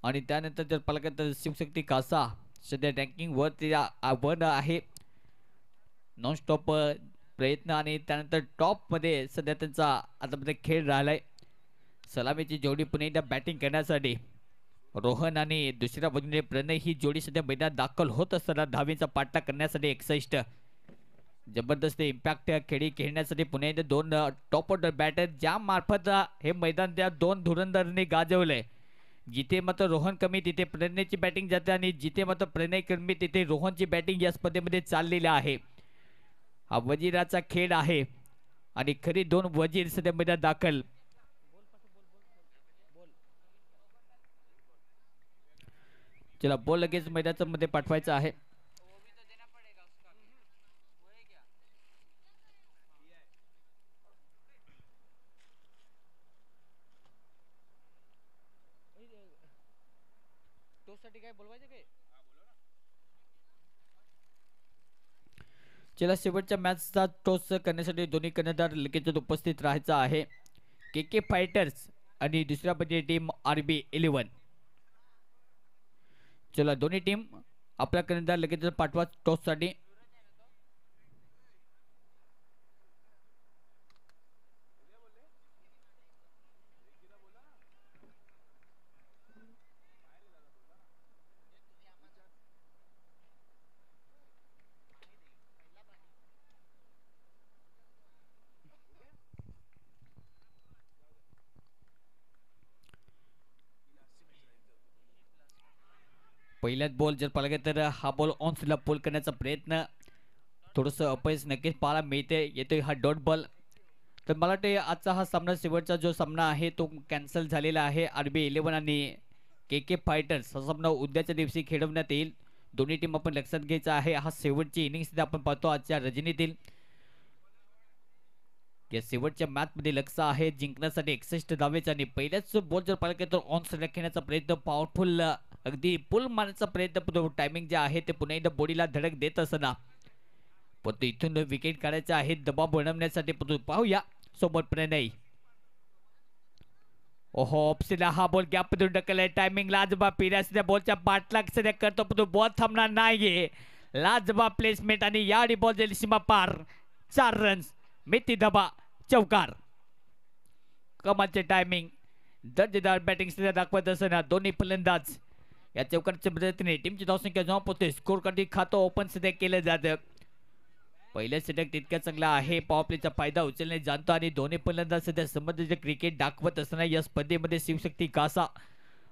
आणि त्यानंतर जर पाहिलं तर शिवशक्ती कासा सध्या रँकिंग वरती वन आहे. नॉन स्टॉप प्रयत्न आणि त्यानंतर टॉपमध्ये सध्या त्यांचा आतामध्ये खेळ राहिलाय. सलामीची जोडी पुन्हा एकदा बॅटिंग करण्यासाठी रोहन आणि दुसऱ्या बाजूने प्रणय ही जोडी सध्या मैदानात दाखल होत असताना धावेचा पाठलाग करण्यासाठी 61 जबरदस्त इम्पॅक्ट खेळी खेळण्यासाठी पुन्हा एकदा दोन टॉप ऑर्डर बॅटर ज्या मार्फत हे मैदान त्या दोन धुरंधरांनी गाजवलंय. जिथे मात्र रोहन कमी तिथे प्रणयची बॅटिंग जाते आणि जिथे मात्र प्रणय कमी तिथे रोहनची बॅटिंग या स्पर्धेमध्ये चाललेली आहे. हा वजीराचा खेळ आहे आणि खरी दोन वजीर सध्या मैदानात दाखल. चला बॉल लगेच मैदानाच्या मध्ये पाठवायचा आहे. चला शेवटच्या मॅचचा टॉस करण्यासाठी दोन्ही कर्णधार लगेच उपस्थित राहायचा आहे. के फायटर्स आणि दुसऱ्या बाजूची टीम RB 11. चला दोन्ही टीम आपला कर्णधार लगेच पाठवा टॉस साठी. पहिल्याच बॉल जर पाहिला तर हा बॉल ऑन स्पीडला पुल करण्याचा प्रयत्न थोडंसं अपयश नक्कीच पाहायला मिळते. येतोय हा डॉट बॉल. तर मला वाटते आजचा हा सामना शेवटचा जो सामना आहे तो कॅन्सल झालेला आहे. RB 11 आणि के फायटर्स हा सामना उद्याच्या दिवशी खेळवण्यात येईल. दोन्ही टीम आपण लक्षात घ्यायचा आहे. हा शेवटची इनिंग्स आपण पाहतो आजच्या रजनीतील. या शेवटच्या मॅच मध्ये लक्ष आहे जिंकण्यासाठी 61 धावेचा आणि पहिल्याच बॉल जर पाहिला तर ऑन स्ट्राइक खेळण्याचा प्रयत्न पॉवरफुल अगदी पुल मारण्याचा प्रयत्न टायमिंग जे आहे ते पुन्हा एकदा बॉडीला धडक देत असताना पण इथून विकेट काढायचा आहे दबाव बनवण्यासाठी. पाहूया सोबत प्रणय. ओहो ऑप्शनला हा बॉल गॅप मधून ढकललाय. टायमिंग लाजबाब पिरास बॉलच्या पाठलाग सध्या करतो पण बॉल थांबणार नाहीये. लाजबाब प्लेसमेंट आणि या बॉल जाईल सीमा पार. 4 रन्स मिती दबा चौकार. कमालचे टायमिंग दर्जेदार बॅटिंग सध्या दाखवत असताना दोन्ही फलंदाज या चौकारच्या मदतीने टीमची धावसंख्या जेव्हा पोहोचते स्कोर साठी खातं ओपन सध्या केलं जातं. पहिल्या षटक तितक्या चांगला आहे. पॉवर प्लेचा फायदा उचलणे जाणतो आणि दोन्ही फलंदाज सध्या संबंधित क्रिकेट दाखवत असताना या स्पर्धेमध्ये शिवशक्ती कासा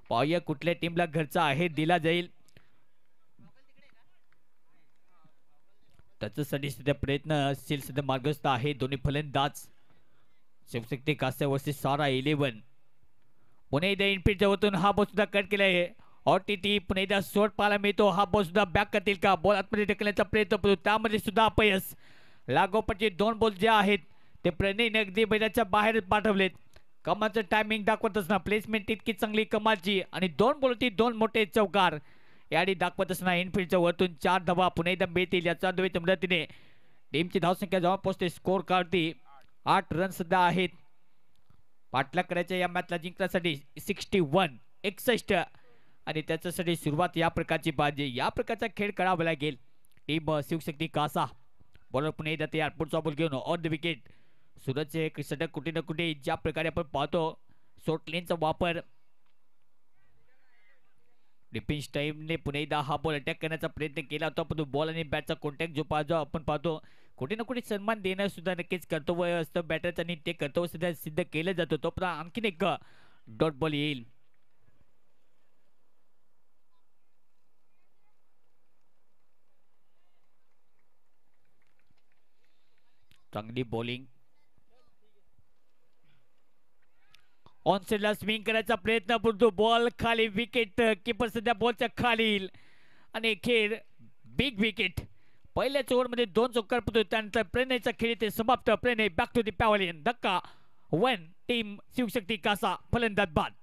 पाहूया कुठल्या टीमला घरचा आहे दिला जाईल. त्याच्यासाठी सध्या प्रयत्नशील सध्या मार्गस्थ आहे दोन्ही फलंदाज. शिवशक्ती कासा वर्सेस सारा 11. पुणे एकदा इनफिल्ड जवळून हा बॉल सुद्धा कट केला आहे. OTT पुन्हा एकदा शॉट पाहायला मिळतो. हा बॉल सुद्धा बॅक करतील का. बॉल आतमध्ये ढकलण्याचा प्रयत्न करतो त्यामध्ये सुद्धा अपयश. लागोपाठचे 2 बॉल जे आहेत ते प्रणयने अगदी मैदानाच्या बाहेर पाठवलेत. कमालचं टायमिंग दाखवत असताना प्लेसमेंट इतकी चांगली कमालची आणि 2 बॉलवरती 2 मोठे चौकार याडी दाखवत असताना इनफिल्डच्या वरतून 4 धावा पुन्हा एकदा मिळतील. याच्या दुवेच्या मदतीने टीमची धावसंख्या जेव्हा पोहोचते स्कोर काढती 8 रन सुद्धा आहेत. पाठलाग करायच्या या मॅचला जिंकण्यासाठी 61 आणि त्याच्यासाठी सुरुवात या प्रकारची पाहिजे. या प्रकारचा खेळ करावा लागेल. टीम शिवशक्ती कासा बॉलर पुन्हा एकदा तयार. पुढचा बॉल घेऊन ऑन द विकेट. सूरजचे एक षटक कुठे ना कुठे ज्या प्रकारे आपण पाहतो शॉर्ट लेनचा वापर. डिफेन्स टाईमने पुन्हा एकदा हा बॉल अटॅक करण्याचा प्रयत्न केला होता पण बॉल आणि बॅटचा कॉन्टॅक्ट जो पाहतो आपण पाहतो कुठे ना कुठे सन्मान देणं सुद्धा नक्कीच कर्तव्य असतं बॅटरचं आणि ते कर्तव्य सुद्धा सिद्ध केलं जातं. तो आणखीन एक डॉट बॉल येईल. चांगली बॉलिंग. ऑनसेटला स्विंग करायचा प्रयत्न परंतु बॉल खाली. विकेट कीपर सध्या बॉलच्या खाली आणि खेळ बिग विकेट. पहिल्याच ओव्हरमध्ये 2 चौकार पडतो. त्यानंतर प्रणयचा खेळ ते समाप्त. प्रणय बॅक टू द पॅव्हलियन. धक्का 1 टीम शिवशक्ती कासा फलंदाज बाद.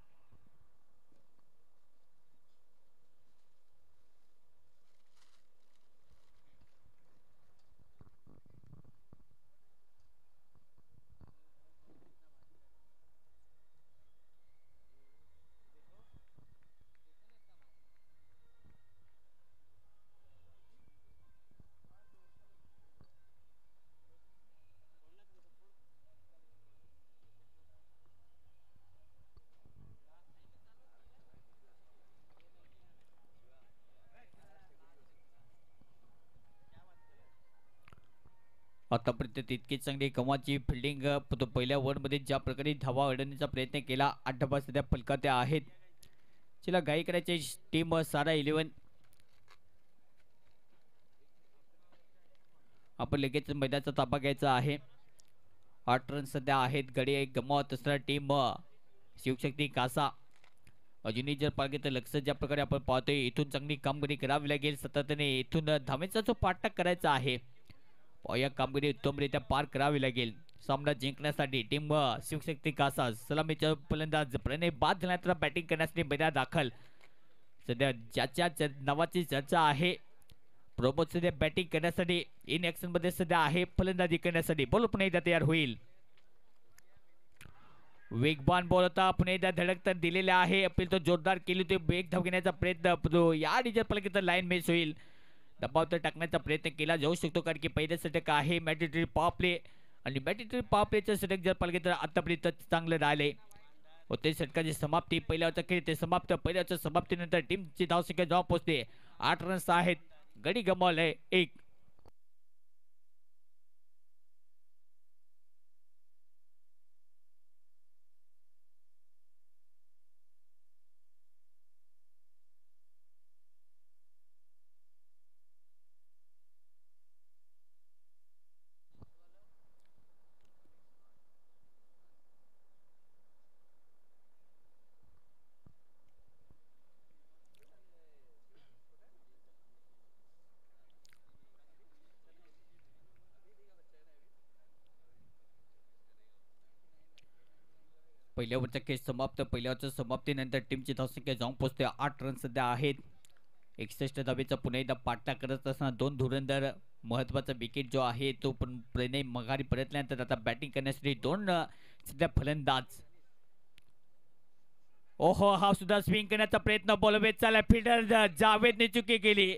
आतापर्यंत तितकी चांगली कमाची फिल्डिंग. पहिल्या ओव्हरमध्ये ज्या प्रकारे धावा अडवण्याचा प्रयत्न केला. 8 धावा सध्या फलकात्या आहेत. चला गाई करायची टीम सारा 11. आपण लगेच मैदानाचा ताबा घ्यायचा आहे. 8 रन सध्या आहेत. गडी एक गमावत असणारी टीम शिवशक्ती कासा. अजूनही जर पाहिजे तर लक्ष ज्या प्रकारे आपण पाहतोय इथून चांगली कामगिरी करावी लागेल. सातत्याने इथून धावेचा जो पाठलाग करायचा आहे या कामगिरी उत्तमरित्या पार करावी लागेल. सामना जिंकण्यासाठी टीम शिवशक्ती कासा सलामीचा फलंदाज प्रणय बाद झाल्यानंतर बॅटिंग करण्यासाठी मैदानात दाखल. सध्या ज्याच्या नावाची चर्चा आहे प्रमोद सध्या बॅटिंग करण्यासाठी इन ऍक्शन मध्ये सध्या आहे. फलंदाजी करण्यासाठी बॉल पुन्हा एकदा तयार होईल. वेगवान बॉल होता. पुन्हा एकदा धडक तर दिलेला आहे. अपील तो जोरदार केली होती. एक धाव घेण्याचा प्रयत्न या डिजर पलकीत लाईन मिस होईल. दबाव तर टाकण्याचा प्रयत्न केला जाऊ शकतो कारण की पहिलं षटक आहे मॅटिटरी पॉवर प्ले आणि मॅटिटरी पॉवर प्लेचं षटक जर पाहिजे तर आतापर्यंत चांगलं राहिले होते. षटकाची समाप्ती पहिल्यावरचा खेळ ते समाप्त. पहिल्याच्या समाप्तीनंतर टीमची धावसंख्या जेव्हा पोहोचते 8 रन्स आहेत. गडी गमावलंय 1. पहिल्या ओव्हरचा खेळ समाप्त. पहिल्या ओव्हरच्या समाप्तीनंतर टीमची धावसंख्या जाऊन पोहोचते 8 रन सध्या आहेत. 61 धावेचा पुन्हा एकदा पाठलाग करत असताना 2 धुरंधर महत्वाचा विकेट जो आहे तो पण प्रणय मघारी परतल्यानंतर आता बॅटिंग करण्यासाठी 2 सध्या फलंदाज. ओहो हा सुद्धा स्विंग करण्याचा प्रयत्न. बॉल वेच चालला. फिल्डर जावेदने चुकी केली.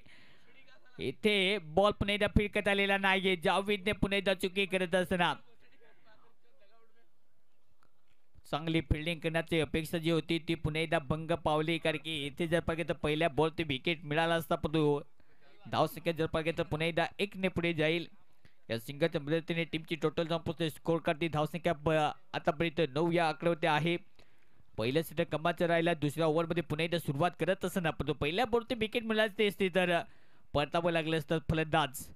इथे बॉल पुन्हा एकदा फिरकत आलेला नाहीये. जावेदने पुन्हा एकदा चुकी करत असताना चांगली फिल्डिंग करण्याची अपेक्षा जी होती ती पुन्हा एकदा भंग पावली कारण की इथे जर पाहिजे तर पहिल्या बॉल ते विकेट मिळाला असता परंतु धावसंख्या जर पाहिजे तर पुन्हा एकदा 1 ने पुढे जाईल. या सिंगलच्या मदतीने टीमची टोटल जाऊन पोहोचते. स्कोर कार्डची धावसंख्या आतापर्यंत 9 या आकड्यावरती आहे. पहिल्या षटक कमाचं राहिला. दुसऱ्या ओव्हरमध्ये पुन्हा एकदा सुरुवात करत असताना परंतु पहिल्या बॉल ते विकेट मिळाले असते तर परतावं लागलं असतं फलंदाज.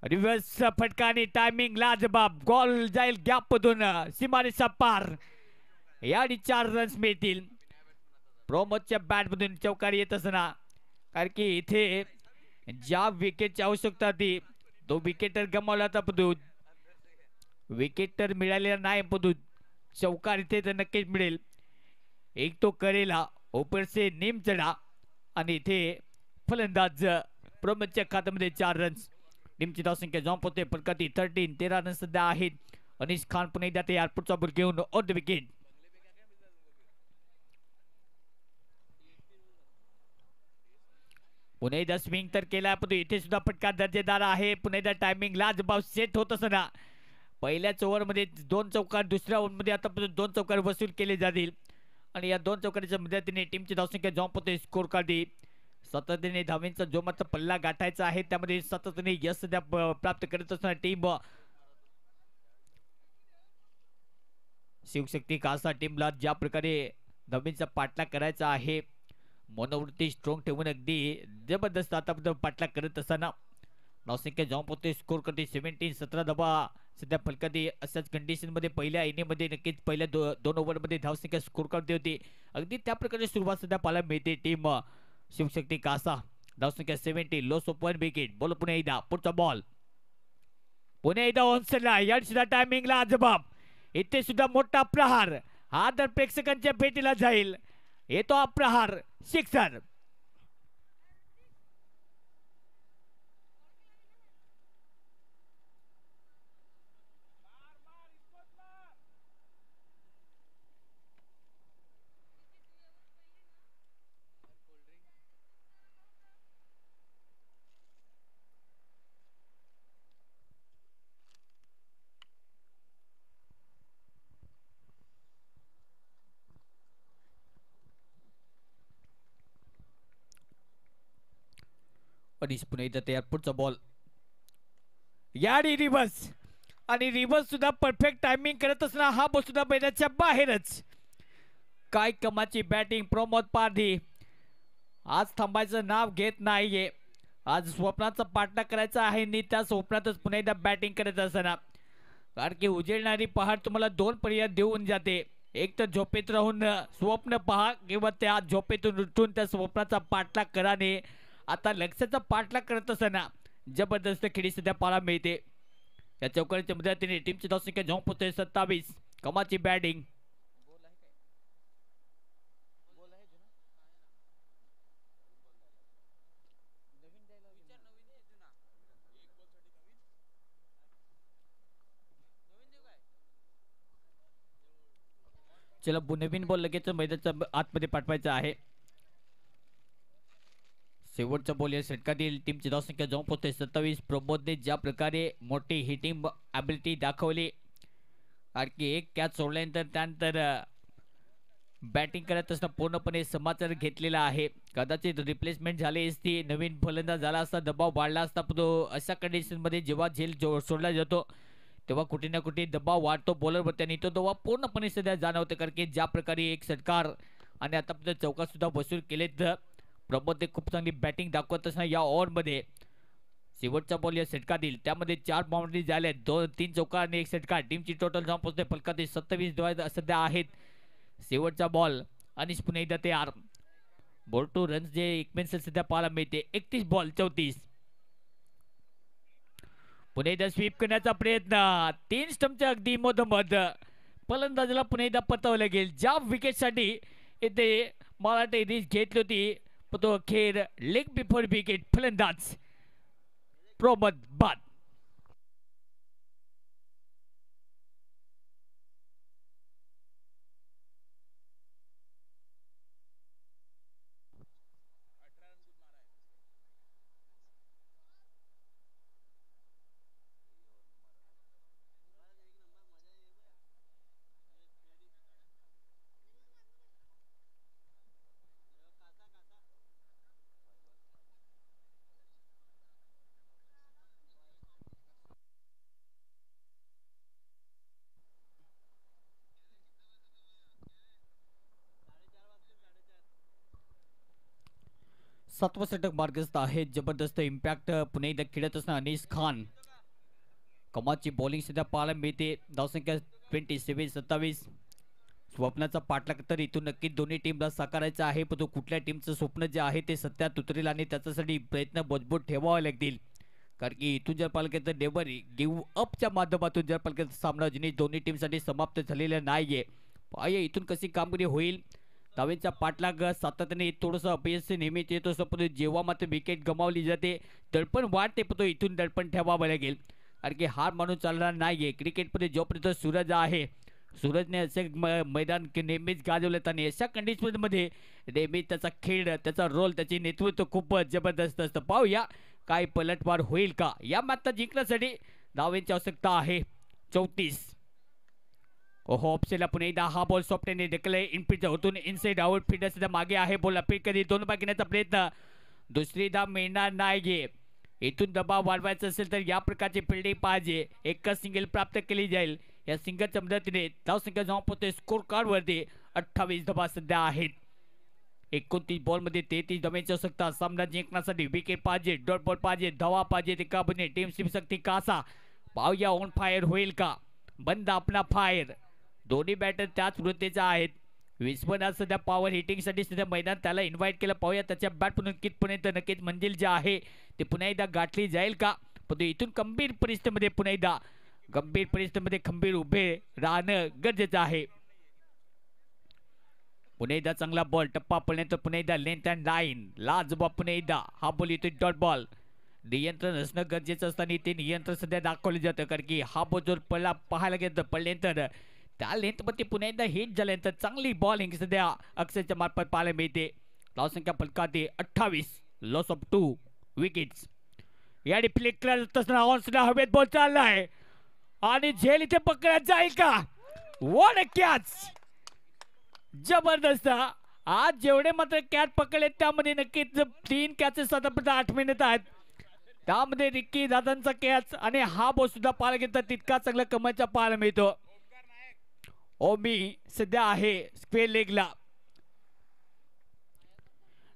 रिव्हर्स फटका आणि टायमिंग लाजबाब. गोल जाईल गॅप मधून सीमारेषा पार. याआधी 4 रन्स मिळतील. प्रमोदच्या बॅट मधून चौकारी येत असताना कारण की इथे ज्या विकेटची आवश्यकता होती तो विकेटर गमावला होता परंतु विकेटर मिळालेला नाही परंतु चौकार इथे तर नक्कीच मिळेल. एक तो करेला ऊपर से नीम चढा आणि इथे फलंदाज प्रमोदच्या खात्यामध्ये 4 रन्स. टीमची धावसंख्या जाऊन पोहोचते फलकाती 13 रन सध्या आहेत. अनिश खान पुन्हा एकदा तयार. पुढचा बॉल घेऊन ऑन द विकेट. पुन्हा एकदा स्विंग तर केला परंतु इथे सुद्धा फटका दर्जेदार आहे. पुन्हा एकदा टायमिंग लाजबाब सेट होत असताना पहिल्याच ओव्हरमध्ये 2 चौकार. दुसऱ्या ओव्हरमध्ये आतापर्यंत 2 चौकार वसूल केले जातील आणि या 2 चौकाराच्या मदतीने टीमची धावसंख्या जाऊन पोहोचते स्कोर कार्डी. सातत्याने धावेंचा जो मात्र पल्ला गाठायचा आहे त्यामध्ये सातत्याने यश सध्या प्राप्त करत असणारी टीम शिवशक्ती कासा टीमला ज्या प्रकारे धावेंचा पाठलाग करायचा आहे मनोवृत्ती स्ट्रॉंग ठेवून अगदी जबरदस्त आतापर्यंत पाठलाग करत असताना धावसंख्या जाऊन पोहोचते स्कोर करते 17. 17 धावा सध्या फलकाते. अशाच कंडिशन मध्ये पहिल्या इनिंगमध्ये नक्कीच पहिल्या दोन ओव्हरमध्ये धावसंख्या स्कोर करते होती. अगदी त्या प्रकारे सुरुवात सध्या पाहायला मिळते टीम शिवशक्ती कासा. धावसंख्या 70. Loss of 1 wicket. बॉल पुन्हा एकदा पुढचा बॉल पुन्हा एकदा ऑनसेलला. या सुद्धा टायमिंगला जबाब. इथे सुद्धा मोठा प्रहार हा तर प्रेक्षकांच्या भेटीला जाईल. येतो हा प्रहार सिक्सर. अडीच पुन्हा एकदा तयार. पुढचा बॉल याडी रिव्हर्स आणि रिव्हर्स सुद्धा परफेक्ट टायमिंग करत असताना हा बॉल सुद्धा मैदानाच्या बाहेरच. काय कमाची बॅटिंग प्रमोद पारधी. आज थांबायचं नाव घेत नाहीये. आज स्वप्नाचा पाठलाग करायचा आहे आणि त्या स्वप्नातच पुन्हा एकदा बॅटिंग करत असताना. कारण की उजेडणारी पहाड तुम्हाला दोन पर्याय देऊन जाते. एक तर झोपेत राहून स्वप्न पहा किंवा त्या झोपेतून उठून त्या स्वप्नाचा पाठलाग कराने. आता लक्ष्याचा पाठलाग करत असताना जबरदस्त खेळी सध्या पाहायला मिळते. या चौकारीच्या मदतीने टीमची धावसंख्या जाऊन पोहोचते 27. कमाची बॅटिंग. चला नवीन बॉल लगेच मैदानाच्या आतमध्ये पाठवायचा आहे. शेवटचा बॉल या षटकातील टीमची धावसंख्या जाऊन पोहोचते 27. प्रमोदने ज्या प्रकारे मोठी हिटिंग ॲबिलिटी दाखवली आणखी एक कॅच सोडल्यानंतर त्यानंतर बॅटिंग करत असताना पूर्णपणे समाचार घेतलेला आहे. कदाचित रिप्लेसमेंट झाली असती, नवीन फलंदाज झाला असता, दबाव वाढला असता. तो अशा कंडिशनमध्ये जेव्हा झेल सोडला जातो तेव्हा कुठे ना कुठे दबाव वाढतो बॉलरवरती आणि तो दबाव पूर्णपणे सध्या जाणवते. कारण की ज्या प्रकारे एक षटकार आणि आतापर्यंत चौकार सुद्धा वसूल केलेत. प्रमोदने खूप चांगली बॅटिंग दाखवत असताना या ओव्हरमध्ये शेवटचा बॉल या षटकातील त्यामध्ये 4 बाउंड्री झाल्या, 2-3 चौकार आणि 1 षटकार. टीमची टोटल जाऊन पोहोचते फलकातील 27 सध्या आहेत. शेवटचा बॉल आणि पुन्हा एकदा तयार. बोल टू रन्स जे एकमेन्स सध्या पाहायला मिळते. 31 बॉल 34. पुन्हा एकदा स्वीप करण्याचा प्रयत्न. 3 स्टंपच्या अगदी मधोमध फलंदाजाला पुन्हा एकदा पतवलं गेल. ज्या विकेटसाठी इथे मराठी रिस्क घेतली होती तो अखेर लेग बिफोर विकेट फलंदाज प्रमोद बाद. सातवा षटक मार्गस्थ आहे. जबरदस्त इम्पॅक्ट पुन्हा एकदा खेळत असताना अनीस खान. कमाची बॉलिंग सध्या पाहायला मिळते. धावसंख्या 27. 27. स्वप्नाचा पाठलाग तर इथून नक्कीच दोन्ही टीमला साकारायचा आहे, पण तो कुठल्या टीमचं स्वप्न जे आहे ते सत्यात उतरेल आणि त्याच्यासाठी प्रयत्न मजबूत ठेवावे लागतील. कारण की इथून जर पालकेचं नेव्हर गिव्ह अपच्या माध्यमातून जर पालकेचा सामना जिने दोन्ही टीमसाठी समाप्त झालेला नाहीये. पाहूया इथून कशी कामगिरी होईल. धावेचा पाठलाग सातत्याने थोडंसं अपयश नेहमीच येत असतो, पण जेव्हा मात्र विकेट गमावली जाते दडपण वाढते, पण तो इथून दडपण ठेवावं लागेल. कारण की हार मानून चालणार नाहीये. क्रिकेटमध्ये जोपर्यंत सूरज आहे, सूरजने असे मैदान नेहमीच गाजवलेत आणि अशा कंडिशनमध्ये नेहमीच त्याचा खेळ, त्याचा रोल, त्याचे नेतृत्व खूप जबरदस्त असतं. पाहूया काय पलटवार होईल का. या मॅचला जिंकण्यासाठी धावेची आवश्यकता आहे 34. ओहो ऑप्शनला पुन्हा एकदा हा बॉल सॉफ्टने ढकलले. इनफिल्डच्या होतून इनसाइड आउट फील्डर सुद्धा मागे आहे. बॉल अपील कधी 2 बार घेण्याचा प्रयत्न. दुसरी धाव मिळणार नाहीये. इथून दबाव वाढवायचा असेल तर या प्रकारची फिल्डिंग पाहिजे. एकच सिंगल प्राप्त केली जाईल. या सिंगलच्या मदतीने धावसंख्या जाऊन पोहोचते स्कोर कार्डवरती 28 धावा सध्या आहेत. 29 बॉलमध्ये 33 धावांची आवश्यकता. सामना जिंकण्यासाठी विकेट पाहिजे, डॉट बॉल पाहिजे, धावा पाहिजे. ते काबने टीम शिवशक्ती कासा पाहूया ऑन फायर होईल का. बंद आपला फायर. दोन्ही बॅटर त्याच वृत्तीचा आहेत. विश्वनाथ सध्या पॉवर हिटिंगसाठी सध्या मैदान त्याला इन्व्हाइट केलं. पाहूया त्याच्या बॅटमधून कितपर्यंत नक्कीच मंजिल जे आहे ते पुन्हा एकदा गाठली जाईल का. पण इथून गंभीर परिस्थितीमध्ये पुन्हा एकदा गंभीर परिस्थितीमध्ये खंबीर उभे राहणं गरजेचं आहे. पुन्हा एकदा चांगला बॉल टप्पा पडल्यानंतर पुन्हा एकदा लेंथ अँड लाईन लाजबाब. पुन्हा एकदा हा बॉल येतो डॉट बॉल. नियंत्रण असणं गरजेचं असताना ते नियंत्रण सध्या दाखवलं जातं. कारण की हा बॉल जर पडला पाहायला गेलं पडल्यानंतर त्या लेंथमध्ये पुन्हा एकदा हिट झाल्यानंतर चांगली बॉलिंग सध्या अक्षरच्या मार्फत पाहायला मिळते. धावसंख्या फलकाते 28, लॉस ऑफ 2 विकेट्स. या डिफ्लेक्ट तसं हवेत बॉल चाललाय आणि झेल इथे पकडत जाईल का. What a catch. जबरदस्त. आज जेवढे मात्र कॅच पकडले त्यामध्ये नक्कीच 3 कॅचेस साधारणतः 8 मिनिट आहेत. त्यामध्ये रिक्की दादांचा कॅच आणि हा बॉल सुद्धा पाहायला गेला तर तितका चांगला कमाचा पाहायला मिळतो. ओमी सध्या आहे स्क्वेअर लेगला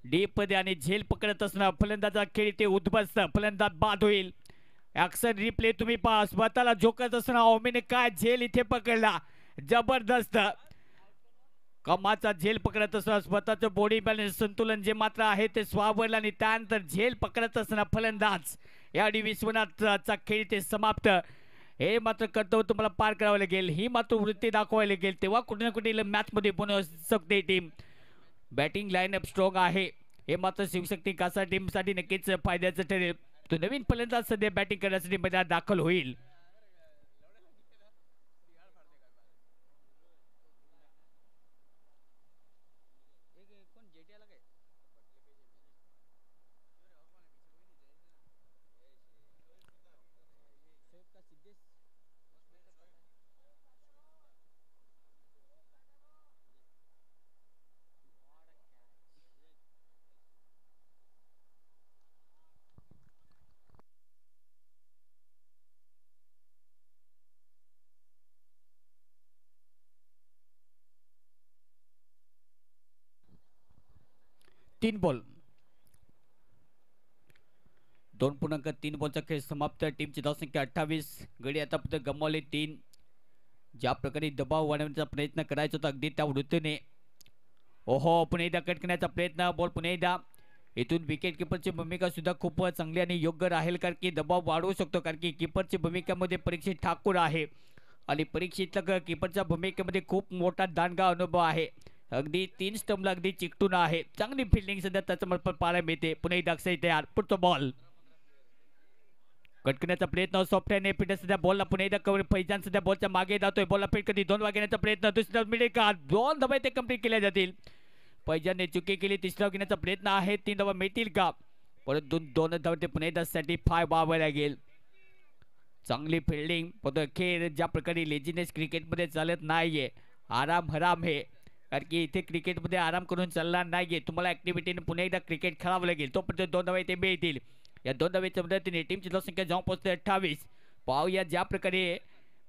डीप मध्ये आणि झेल पकडत असणार. फलंदाजा खेळी ते उद्ध्वस्त. फलंदाज बाद होईल. अक्सर रिप्ले तुम्ही पहा. स्वतःला झोकत असणार ओमीने काय झेल इथे पकडला. जबरदस्त कमाचा झेल पकडत असणार. स्वतःचं बॉडी बॅलन्स संतुलन जे मात्र आहे ते स्वावरलं आणि त्यानंतर झेल पकडत असणार फलंदाज. यावेळी विश्वनाथचा खेळ ते समाप्त. हे मात्र कर्तव्य तुम्हाला पार करावं लागेल. ही मात्र वृत्ती दाखवावी लागेल. तेव्हा कुठे ना कुठे मॅच मध्ये बनवू शकते टीम. बॅटिंग लाईनअप स्ट्रॉंग आहे. हे मात्र शिवशक्ती कासा टीम साठी नक्कीच फायद्याचं ठरेल. तो नवीन फलंदाज सध्या बॅटिंग करण्यासाठी मैदानात दाखल होईल. तीन बॉल 2.3 बॉलचा खेळ समाप्त. टीमची धावसंख्या 28. गडी आता गमावले 3. ज्या प्रकारे दबाव वाढवण्याचा प्रयत्न करायचा होता अगदी त्या वृत्तीने. ओहो पुन्हा एकदा कट करण्याचा प्रयत्न. बॉल पुन्हा एकदा. इथून विकेट किपरची भूमिका सुद्धा खूप चांगली आणि योग्य राहील. कारण की दबाव वाढवू शकतो. कारण की किपरची भूमिकेमध्ये परीक्षित ठाकूर आहे आणि परीक्षित किपरच्या भूमिकेमध्ये खूप मोठा दांडगा अनुभव आहे. अगदी 3 स्टंपला अगदी चिकटून आहे. चांगली फिल्डिंग सध्या त्याच्या मार्फत पाहायला मिळते. पुन्हा एकदा अक्षय तयार. पुढचा बॉल कट करण्याचा प्रयत्न. सॉफ्टवेअरने पीटर सध्या बॉलला पुन्हा एकदा कव्हर. फैजान सध्या बॉलच्या मागे जातोय. बॉलला पेट कधी 2 वागण्याचा प्रयत्न. दुसरा मिळेल का. 2 धावा ते कंप्लीट केल्या जातील. फैजानने चुकी केली. तिसरा घेण्याचा प्रयत्न आहे. 3 धावा मिळतील का. परंतु 2 धावा ते पुन्हा एकदा सॅटिस्फाय व्हावं लागेल. चांगली फिल्डिंग. पण खेळ ज्या प्रकारे लेझीनेस क्रिकेटमध्ये चालत नाहीये. आराम हराम हे. कारण की इथे क्रिकेटमध्ये आराम करून चालणार नाहीये. तुम्हाला ऍक्टिव्हिटीने पुन्हा एकदा क्रिकेट खेळावं लागेल. तोपर्यंत 2 धावा ते मिळतील. या 2 धावेच्या मदतीने टीमची धावसंख्या जाऊन पोहोचते 28. पाहूया ज्या प्रकारे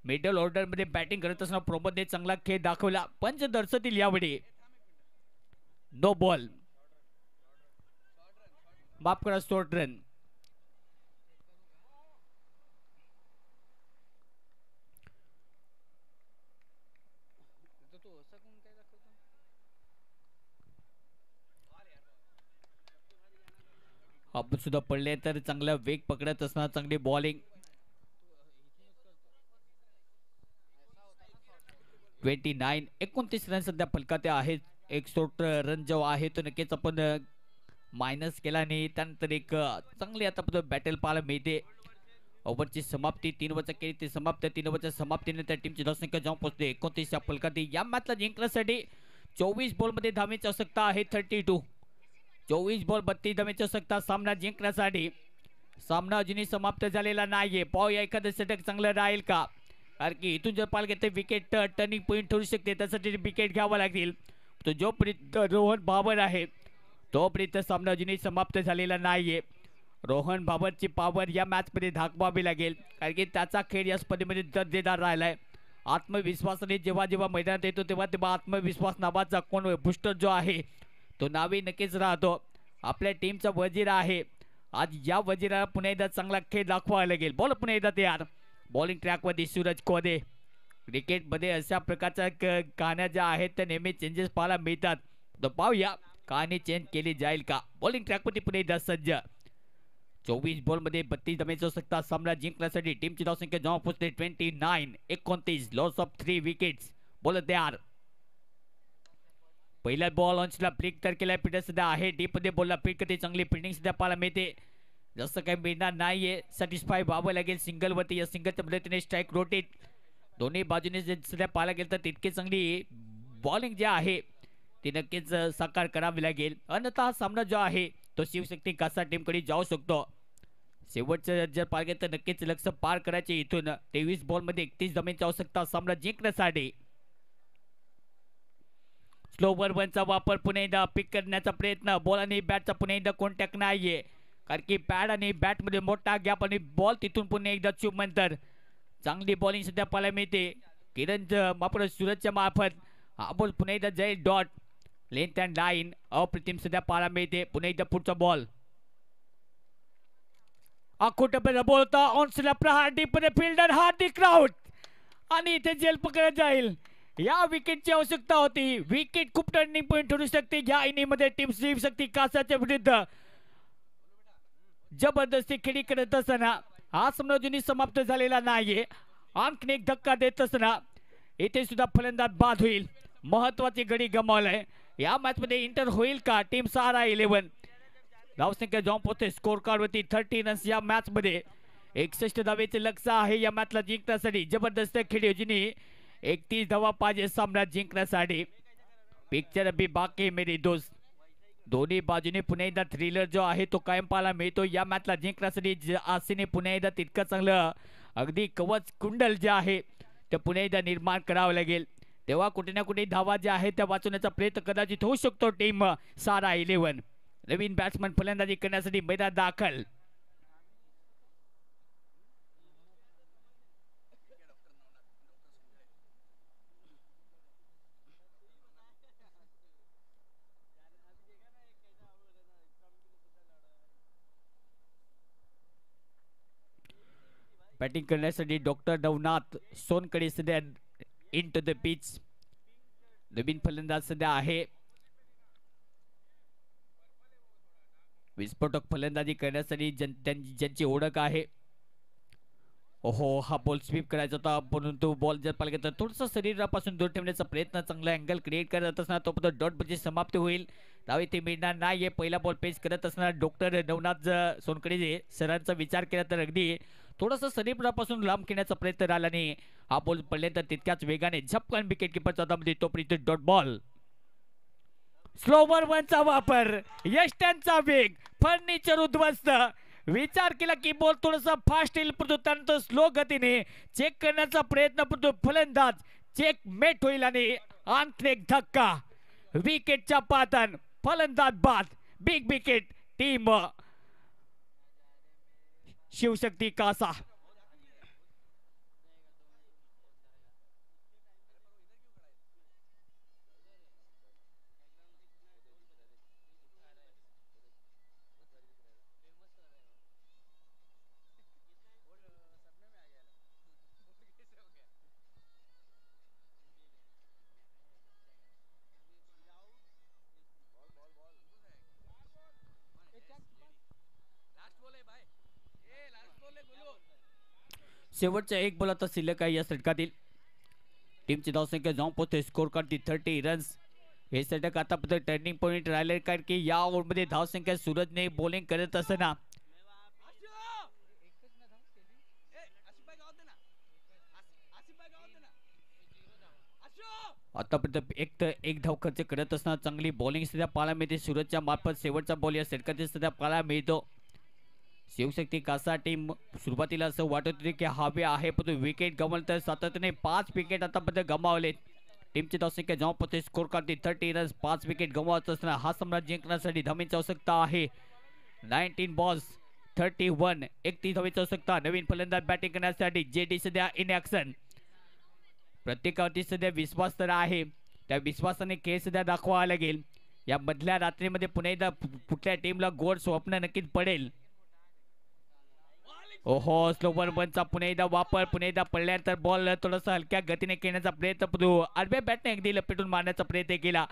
मिडल ऑर्डर मध्ये बॅटिंग करत असताना प्रमोदने चांगला खेळ दाखवला. पंच दर्शतील यावेळी. No ball. माफ करा शॉर्ट रन. आपण सुद्धा पडले तर चांगला वेग पकडत असणार. चांगली बॉलिंग. 29 रन सध्या फलकात आहेत. 61 रन जो आहे तो नक्कीच आपण मायनस केला आणि त्यानंतर एक चांगली आता बॅटल पाहायला मिळते. ओव्हरची समाप्ती 3 ओव्हरचा खेळ ते समाप्त. 3 ओव्हरच्या समाप्तीनंतर टीमची धावसंख्या जाऊन पोहोचते 29 या फलकात. या मॅचला जिंकण्यासाठी 24 बॉलमध्ये धावेची आवश्यकता आहे. 32. 24 बॉल 32 धावेची आवश्यकता सामना जिंकण्यासाठी. सामना अजूनही समाप्त झालेला नाहीये. पाहूया एखादं षटक चांगलं राहील का. कारण की इथून जर पाहायला गेलं तर विकेट टर्निंग पॉईंट ठरू शकते. त्यासाठी विकेट घ्यावं लागतील. तो जोपर्यंत रोहन बाबर आहे तोपर्यंत सामना अजूनही समाप्त झालेला नाहीये. रोहन बाबरची पॉवर या मॅच मध्ये दाखवावी लागेल. कारण की त्याचा खेळ या स्पर्धेमध्ये दर्जेदार राहिलाय. आत्मविश्वासाने जेव्हा जेव्हा मैदानात येतो तेव्हा तेव्हा आत्मविश्वास नावाचा कोण बूस्टर जो आहे तो नावी नक्कीच राहतो. आपल्या टीमचा वजीर आहे. आज या वजीराला पुन्हा एकदा चांगला खेळ दाखवावा लागेल. बॉल पुन्हा एकदा तयार. बॉलिंग ट्रॅकवरती सूरज कोदे. क्रिकेटमध्ये अशा प्रकारच्या कहाण्या ज्या आहेत त्या नेहमी चेंजेस पाहायला मिळतात. तर पाहूया कहाणी चेंज केली जाईल का. बॉलिंग ट्रॅकवरती पुन्हा एकदा सज्ज. 24 बॉलमध्ये 32 धावांचा आवश्यकता सामना जिंकण्यासाठी. टीमची धावसंख्या जेव्हा पोहोचते 29. 29 लॉस ऑफ 3 विकेट्स. बॉल तयार. पहिला बॉल लॉन्चला फ्लिक तर केलाय. पीटर सध्या आहे डीप मध्ये. बॉलला फ्लिक करते. चांगली फिल्डिंग सध्या पाहायला मिळते. जसं काही मिळणार नाहीये. सॅटिस्फाय व्हावं लागेल सिंगल वरती. या सिंगलच्या पद्धतीने स्ट्राईक रोटेट. दोन्ही बाजूने सध्या पाहायला गेलं तर तितकी चांगली बॉलिंग जी आहे ती नक्कीच साकार करावी लागेल. अन्यथा हा सामना जो आहे तो शिवशक्ती कासा टीमकडे जाऊ शकतो. शेवटचं जर पार गेलं तर नक्कीच लक्ष पार करायचे इथून. 23 बॉलमध्ये 31 धावांची आवश्यकता सामना जिंकण्यासाठी. स्लोवर वनचा वापर पुन्हा एकदा पिक करण्याचा प्रयत्न. बॉल आणि बॅटचा पुन्हा एकदा कॉन्टॅक्ट नाहीये कारण की पॅड आणि बॅटमध्ये मोठा गॅप आणि बॉल तिथून पुन्हा एकदा चुपमंतर. चांगली बॉलिंग सध्या पाहायला मिळते किरण वापर सूरजच्या मार्फत. हा बॉल पुन्हा एकदा जाईल डॉट. लेंथ अँड लाईन अप्रतिम सध्या पाहायला मिळते. पुन्हा एकदा पुढचा बॉल. अकोटपर्यंत बॉल होता. ऑनस्टला प्रहार डीपमध्ये फिल्डर हार्दिक राऊत आणि इथे जेल पकडत जाईल. या विकेटची आवश्यकता होती. विकेट खूप टर्निंग पॉइंट ठरू शकते या इनिंगमध्ये. टीम शिवशक्ती कासाच्या विरुद्ध जबरदस्ती खेळी करत असताना हा सामना अजूनही समाप्त झालेला नाहीये. आणखीन एक धक्का देत असताना इथे सुद्धा फलंदाज बाद होईल. महत्वाची गडी गमावलाय. या मॅच मध्ये इंटर होईल का टीम सहारा 11. धावसंख्या जॉन पोहोचते स्कोर कार्ड वरती 30 रन्स. या मॅच मध्ये 61 धावेचे लक्ष्य आहे या मॅचला जिंकण्यासाठी. जबरदस्त खेळी अजूनही 31 धावा पाहिजे सामना जिंकण्यासाठी. पिक्चर अभी बाकी मेरी दोस्त. दोन्ही बाजूने पुन्हा एकदा थ्रिलर जो आहे तो कायम पाहायला मिळतो. या मॅचला जिंकण्यासाठी आसीने पुन्हा एकदा तितकं चांगलं अगदी कवच कुंडल जे आहे ते पुन्हा एकदा निर्माण करावं लागेल. तेव्हा कुठे ना कुठे धावा ज्या आहेत त्या वाचवण्याचा प्रयत्न कदाचित होऊ शकतो टीम सारा 11. नवीन बॅट्समन फलंदाजी करण्यासाठी मैदान दाखल. बॅटिंग करण्यासाठी डॉक्टर नवनाथ सोनकडे सध्या इन टू द पिच. नवीन फलंदाज सध्या आहे. विस्फोटक फलंदाजी करण्यासाठी ज्यांची ओळख आहे. ओहो हा बॉल स्वीप करायचा होता परंतु बॉल जर पाहिलं तर थोडंसं शरीरापासून दूर ठेवण्याचा प्रयत्न. चांगला अँगल क्रिएट करत असताना तो डॉट म्हणजे समाप्त होईल. डावे ते मिळणार नाहीये. पहिला बॉल पेच करत असताना डॉक्टर नवनाथ सोनकडे सरांचा विचार केला तर अगदी थोडंसं शरीरापासून लांब खेळण्याचा प्रयत्न राहिला आणि हा बॉल पडल्यानंतर तितक्याच वेगाने झपकन विकेट किपरचा दाबमध्ये तोपर्यंत डॉट बॉल. स्लोवर वनचा वापर. यष्ट्यांचा वेग. फर्निचर उद्ध्वस्त. विचार केला की बॉल थोडासा फास्ट येईल परंतु त्यानंतर स्लो गतीने चेक करण्याचा प्रयत्न परंतु फलंदाज चेक मेट होईल आणि आणखी एक धक्का. विकेटच्या पातन फलंदाज बाद. बिग विकेट टीम शिवशक्ती कासा. शेवटचा एक बॉल आता शिल्लक आहे या षटकातील. टीमची धावसंख्या जाऊन पोहोचते स्कोर कार्ड 30 रन्स. हे षटक आतापर्यंत टर्निंग पॉइंट राहिले कारण की या ओव्हरमध्ये धावसंख्या सूरजने बॉलिंग करत असताना आतापर्यंत एक धाव खर्च करत असताना चांगली बॉलिंग सध्या पाहायला मिळते सूरजच्या मार्फत. शेवटचा बॉल या षटकातील सध्या पाहायला मिळतो. शिवशक्ती कासा टीम सुरुवातीला असं वाटत होते की हवे आहे पण विकेट गमावले तर सातत्याने 5 विकेट आतापर्यंत गमावले. टीमची धावसंख्या जेव्हा पोहोचते स्कोर कार्ड 30 रन्स. 5 विकेट गमावत असताना हा सामना जिंकण्यासाठी धावांची आवश्यकता आहे. 19 बॉल्स 31. 31 धावांची आवश्यकता. नवीन फलंदाज बॅटिंग करण्यासाठी जेडी सध्या इन ऍक्शन. प्रत्येकावरती सध्या विश्वास तर आहे. त्या विश्वासाने खेळ सध्या दाखवावा लागेल. या मधल्या रात्रीमध्ये पुन्हा एकदा कुठल्या टीमला गोड स्वप्न नक्कीच पडेल. ओहो स्लोवर बनचा पुन्हा एकदा वापर, पुन्हा एकदा पडल्यानंतर बॉल थोडासा हलक्या गतीने खेळण्याचा प्रयत्न पडू आडव्या बॅटने अगदी लपेटून मारण्याचा प्रयत्न केला.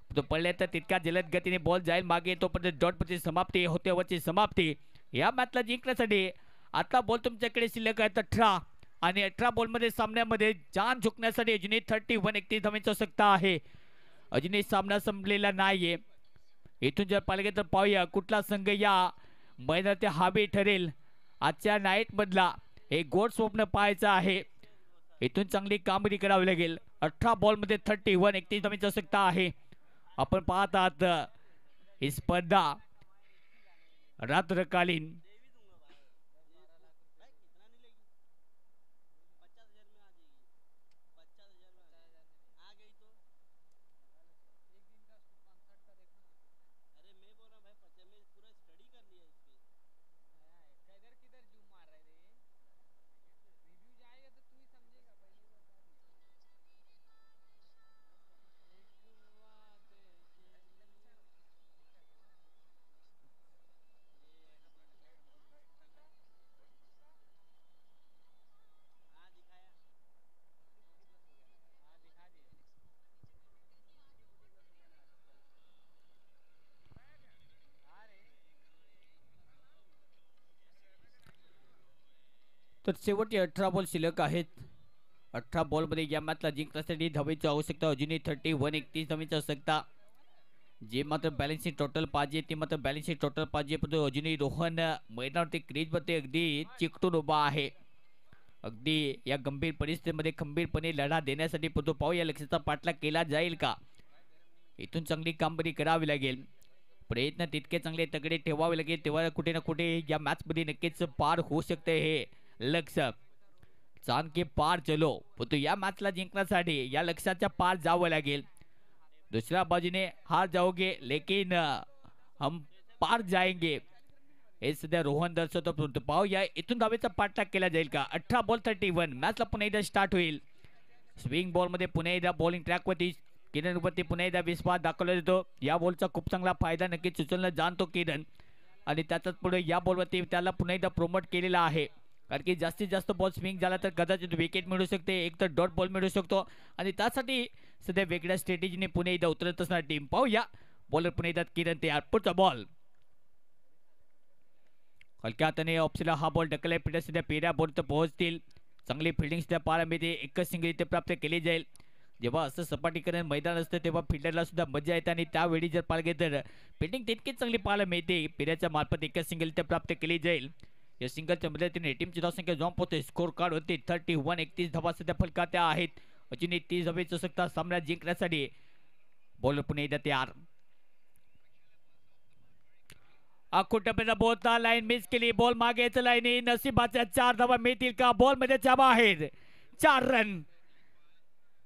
तो पडल्यानंतर तितक्या जलद गतीने बॉल जाईल मागे, तोपर्यंत डॉटची समाप्ती होते. वरची समाप्ती या मॅचला जिंकण्यासाठी आता बॉल तुमच्याकडे शिल्लक आहेत 18 आणि 18 बॉलमध्ये सामन्यामध्ये जान झुकण्यासाठी अजूनही 31 धावांची आवश्यकता आहे. अजूनही सामना संपलेला नाहीये. इथून जर पाहिलं गेलं तर पाहूया कुठला संघ या मैदानात हावी ठरेल. आजच्या नाईट मधला एक गोड स्वप्न पाहायचं आहे. इथून चांगली कामगिरी करावी लागेल. 18 बॉलमध्ये 31 धावांची आवश्यकता आहे. आपण पाहत आहात ही स्पर्धा रात्रकालीन तर शेवटचे 18 बॉल शिल्लक आहेत. 18 बॉलमध्ये या मॅचला जिंकण्यासाठी धावेची आवश्यकता अजूनही 31 धावेची आवश्यकता. जे मात्र बॅलन्सिंग टोटल पाहिजे ते मात्र बॅलन्सिंग टोटल पाहिजे. पण अजूनही रोहन मैदानावरती क्रीजमध्ये अगदी चिकटून उभा आहे. अगदी या गंभीर परिस्थितीमध्ये खंबीरपणे लढा देण्यासाठी तो पाहू या लक्ष्याचा पाठलाग केला जाईल का. इथून चांगली कामगिरी करावी लागेल. प्रयत्न तितके चांगले तगडे ठेवावे लागेल, तेव्हा कुठे ना कुठे या मॅचमध्ये नक्कीच पार होऊ शकते हे लक्ष्य. चांद के पार चलो, तो या मॅचला जिंकण्यासाठी या लक्ष्याच्या पार जावं लागेल. दुसऱ्या बाजूने हार जाओगे लेकिन हम पार जाएंगे हे सध्या रोहन दर्शवतो. पाहूया इथून धावेचा पाठलाग केला जाईल का. 18 बॉल 31. मॅचला पुन्हा एकदा स्टार्ट होईल. स्विंग बॉलमध्ये पुन्हा एकदा बॉलिंग ट्रॅकवरती किरणवरती पुन्हा एकदा विश्वास दाखवला जातो. या बॉलचा खूप चांगला फायदा नक्कीच सुचवला जाणतो किरण, आणि त्याच्याच पुढे या बॉलवरती त्याला पुन्हा एकदा प्रोमोट केलेला आहे. कारण की जास्तीत जास्त बॉल स्विंग झाला तर कदाचित विकेट मिळू शकते, एक तर डॉट बॉल मिळू शकतो, आणि त्यासाठी सध्या वेगळ्या स्ट्रॅटेजीने पुन्हा एकदा उतरत असणार टीम. पाहूया बॉलर पुन्हा एकदा किरण तयार. पुढचा बॉल हलक्या हाताने ऑप्शनला हा बॉल ढकलला. पिढ्या सध्या पेऱ्या बॉल तर पोहोचतील. चांगली फिल्डिंग सध्या पाहायला मिळते. एकच सिंगल इथे प्राप्त केली जाईल. जेव्हा असं सपाटीकरण मैदान असतं तेव्हा फिल्डरला सुद्धा मजा येते, आणि त्यावेळी जर पाहिलं तर फिल्डिंग तितकीच चांगली पाहायला मिळते. पेऱ्याच्या मार्फत एकच सिंगल इथे प्राप्त केली जाईल. या सिंगलच्या मदतीने टीमची धावसंख्या जाऊन पोहोचते. स्कोर कार्ड होते 31 धावा सध्या फलकात्या आहेत. अजूनही 30 धावेची आवश्यकता सामना जिंकण्यासाठी. बॉलर पुन्हा एकदा तयार. अकुटपणा बोलता लाईन मिस केली. बॉल मागे लाईनी नशिबाच्या 4 धावा मिळतील का. बॉल मध्ये बाहेर 4 रन.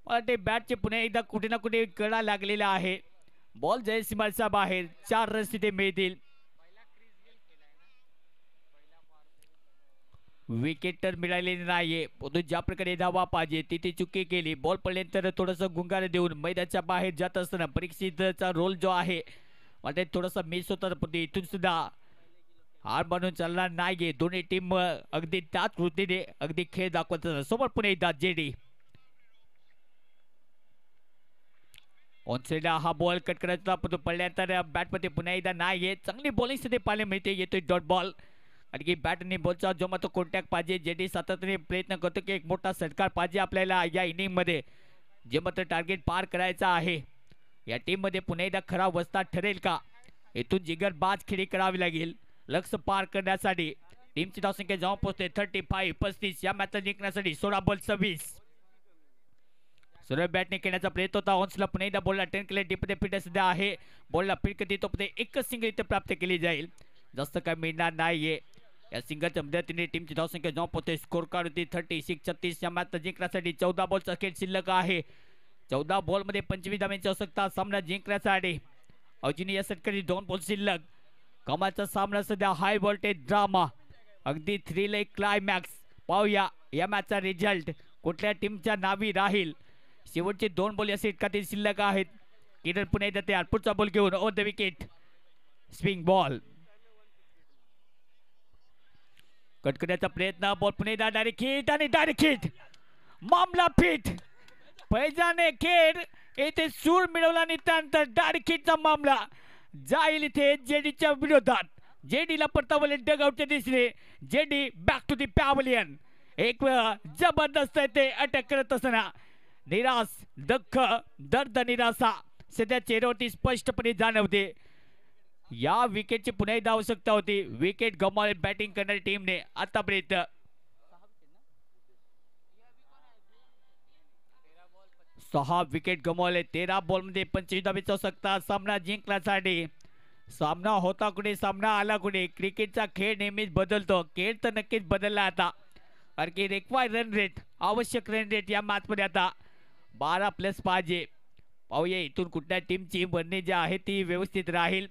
ते बॅटचे पुन्हा एकदा कुठे ना कुठे कडा लागलेला आहे. बॉल जयसीमाच्या बाहेर 4 रन तिथे मिळतील. विकेट तर मिळालेली नाहीये, परंतु ज्या प्रकारे धावा पाहिजे तिथे चुकी केली. बॉल पडल्यानंतर थोडंसं गुंगार देऊन मैदानाच्या बाहेर जात असताना परीक्षितचा रोल जो आहे वाटते थोडासा मिस होता. पण इथून सुद्धा हार बनून चालणार नाहीये. दोन्ही टीम अगदी त्याच वृत्तीने अगदी खेळ दाखवत असतात. समोर पुन्हा एकदा जेडी ऑनसाइडला हा बॉल कट करायचा, पण पडल्यानंतर बॅटमध्ये पुन्हा एकदा नाहीये. चांगली बॉलिंग सध्या पाहायला मिळते. येतोय डॉट बॉल, आणि की बॅट आणि बॉलचा जो मात्र कॉन्टॅक्ट पाहिजे. जेडी सातत्याने प्रयत्न करतो की एक मोठा षटकार पाहिजे आपल्याला या इनिंग मध्ये. जे मात्र टार्गेट पार करायचा आहे. या टीम मध्ये पुन्हा एकदा खरा वस्ताद ठरेल का. इथून जिगरबाज खेळी करावी लागेल लक्ष्य पार करण्यासाठी. टीमची धावसंख्या जाऊन पोहोचते 35 या मॅचला जिंकण्यासाठी. 16 बॉल 26. सरळ बॅटने खेळण्याचा प्रयत्न होता. ऑन्सला पुन्हा एकदा बॉलला 10 केले. डीपमध्ये फिट सध्या आहे. बॉलला फिट करते तो एकच सिंगल इथे प्राप्त केली जाईल. जास्त काय मिळणार नाहीये. या सिंगलच्या मदतीने टीमची धावसंख्या जाऊन पोहोचते. स्कोर कार्ड होती 36 या मॅचला जिंकण्यासाठी. 14 बॉलचा खेळ शिल्लक आहे. 14 बॉलमध्ये 25 धावांची आवश्यकता सामना जिंकण्यासाठी. अजूनही या षटकारी 2 बॉल शिल्लक. कमालचा सामना सध्या हाय व्होल्टेज ड्रामा, अगदी थ्रिल क्लायमॅक्स. पाहूया या मॅचचा रिझल्ट कुठल्या टीमच्या नावी राहील. शेवटचे 2 बॉल या षटकातील शिल्लक आहेत. किरण पुन्हा एकदा तयार, पुढचा बॉल घेऊन on the wicket, swing ball, cut करण्याचा प्रयत्न, बॉल पुन्हा एकदा डायरेक्ट हिट आणि डायरेक्ट हिट, मामला फिट. पैजाने खेळ येथे सूर मिळवला आणि त्यानंतर डायरेक्ट हिटचा मामला जाईल इथे जेडीच्या विरोधात. जेडीला परतावले डगआउटच्या दिसले. JD back to the pavilion. एक जबरदस्त ते अटॅक करत असताना निराश, दुःख, दर्द, निराशा सध्या चेहऱ्यावरती स्पष्टपणे जाणवते. या विकेटची पुन्हा एकदा आवश्यकता होती. विकेट गमावले बॅटिंग करणारी टीमने आतापर्यंत. 6 विकेट गमावले. 13 बॉलमध्ये 25 धावेची आवश्यकता सामना जिंकण्यासाठी. सामना होता कुठे, सामना आला कुठे. क्रिकेटचा खेळ नेहमीच बदलतो. खेळ तर नक्कीच बदलला आता, कारण की रिक्वायर्ड रन रेट, आवश्यक रन रेट या मॅचमध्ये आता 12+ पाहिजे. पाहूया इथून कुठल्या टीमची वर्णी जी आहे ती व्यवस्थित राहील.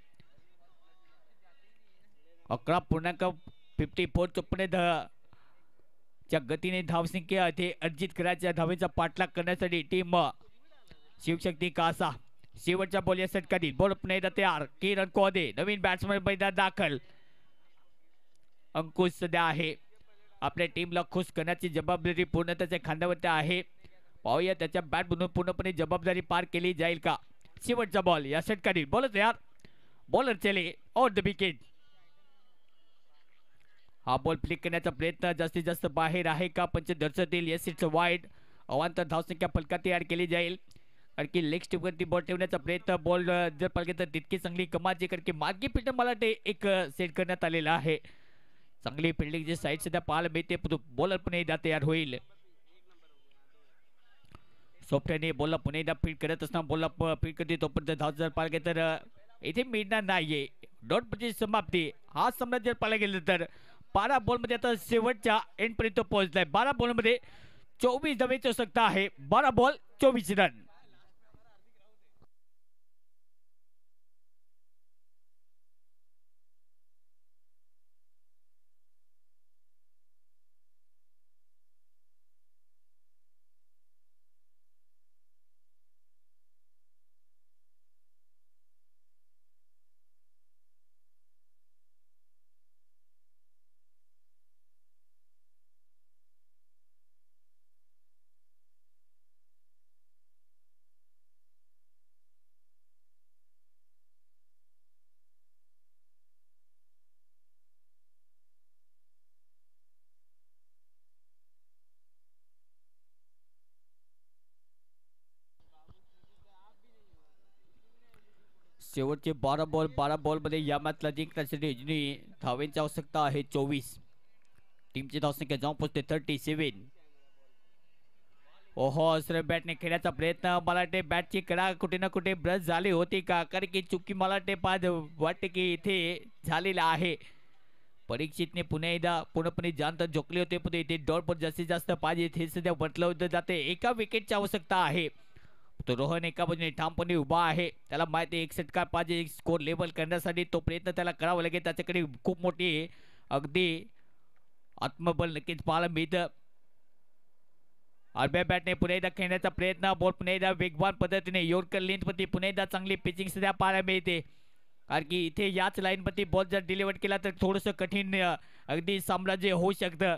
11.54 च्या गतीने धावसंख्या ते अर्जित करायच्या धावेचा पाठलाग करण्यासाठी टीम शिवशक्ती कासा शेवटच्या बॉल या षटकातील बॉल पुन्हा एकदा तयार. किरण कोदे नवीन बॅट्समन मैदानात दाखल. अंकुश सध्या आहे. आपल्या टीमला खुश करण्याची जबाबदारी पूर्ण त्याच्या खांद्यावरती आहे. पाहूया त्याच्या बॅट बनून पूर्णपणे जबाबदारी पार केली जाईल का. शेवटचा बॉल या षटकातील बॉल तयार. बॉलर चले ऑन द विकेट. हा बॉल फ्लिक करण्याचा प्रयत्न जास्तीत जास्त बाहेर आहे का. पंच दर्शवतील येस इट्स वाईड. अवांतर धावसंख्या फलका तयार केली जाईल, कारण की लेग स्टिपवरती बॉल ठेवण्याचा प्रयत्न. बॉल जर पाहिजे तर तितकी चांगली कमाची, कारण की मागे फिल्ड मला ते एक सेट करण्यात आलेला आहे. चांगली फिल्डिंगची साईड सध्या पाहायला मिळते. बॉलर पुन्हा एकदा तयार होईल. सोफ्टने बॉलला पुन्हा एकदा फीड करत असताना बॉलला फीड करते तोपर्यंत धाव जर पाहिजे तर इथे मिळणार नाहीये. डॉट ची समाप्ती. हा सामना जर पाहायला गेलं तर 12 बॉलमध्ये आता शेवटच्या एंडपर्यंत पोहोचलाय. 12 बॉलमध्ये 24 धावेची आवश्यकता आहे. 12 बॉल 24 रन. शेवटचे 12 बॉल 12 बॉलमध्ये या मॅचला जिंकण्यासाठी धावेची आवश्यकता आहे 24. टीमची धावसंख्या जाऊन पोहोचते 37. ओहो सर बॅटने खेळण्याचा प्रयत्न. मला वाटते बॅटची कडा कुठे ना कुठे ब्रश झाली होती का, कारण की चुकी मला वाटते की इथे झालेला आहे. परीक्षितने पुन्हा एकदा पूर्णपणे जास्त झोकले होते, पण इथे डॉट पण जास्तीत जास्त पाहिजे हे सध्या म्हटलं जाते. एका विकेटची आवश्यकता आहे. तो रोहन एका बाजूने ठामपणे उभा आहे. त्याला माहिती एक षटकार पाहिजे स्कोर लेवल करण्यासाठी. तो प्रयत्न त्याला करावा लागेल. त्याच्याकडे खूप मोठी अगदी आत्मबल नक्कीच पाहायला मिळतं. आडव्या बॅटने पुन्हा एकदा खेळण्याचा प्रयत्न. बॉल पुन्हा एकदा वेगवान पद्धतीने योरकर लेंथमध्ये पुन्हा एकदा चांगली पिचिंग सध्या पाहायला मिळते, कारण की इथे याच लाईनमध्ये बॉल जर डिलिव्हर केला तर थोडंसं कठीण अगदी साम्राज्य होऊ शकतं.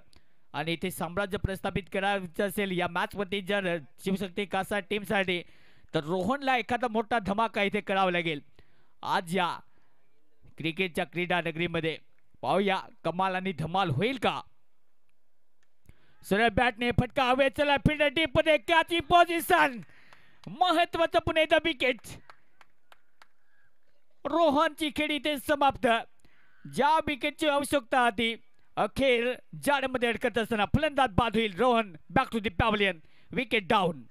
आणि इथे साम्राज्य प्रस्थापित करायचं असेल या मॅचमध्ये जर शिवशक्ती कासा टीमसाठी, तर रोहनला एखादा मोठा धमाका इथे करावा लागेल आज या क्रिकेटच्या क्रीडा नगरीमध्ये. पाहूया कमाल आणि धमाल होईल का. सरळ बॅटने फटका हवे. चला फील्डर डीप मध्ये कॅचिंग पोझिशन. महत्वाचं पुन्हा एकदा विकेट. रोहनची खेळी इथे समाप्त. ज्या विकेटची आवश्यकता होती अखेर जाळ्यामध्ये अडकत असताना फलंदाज बाद होईल. Rohan back to the pavilion. Wicket down.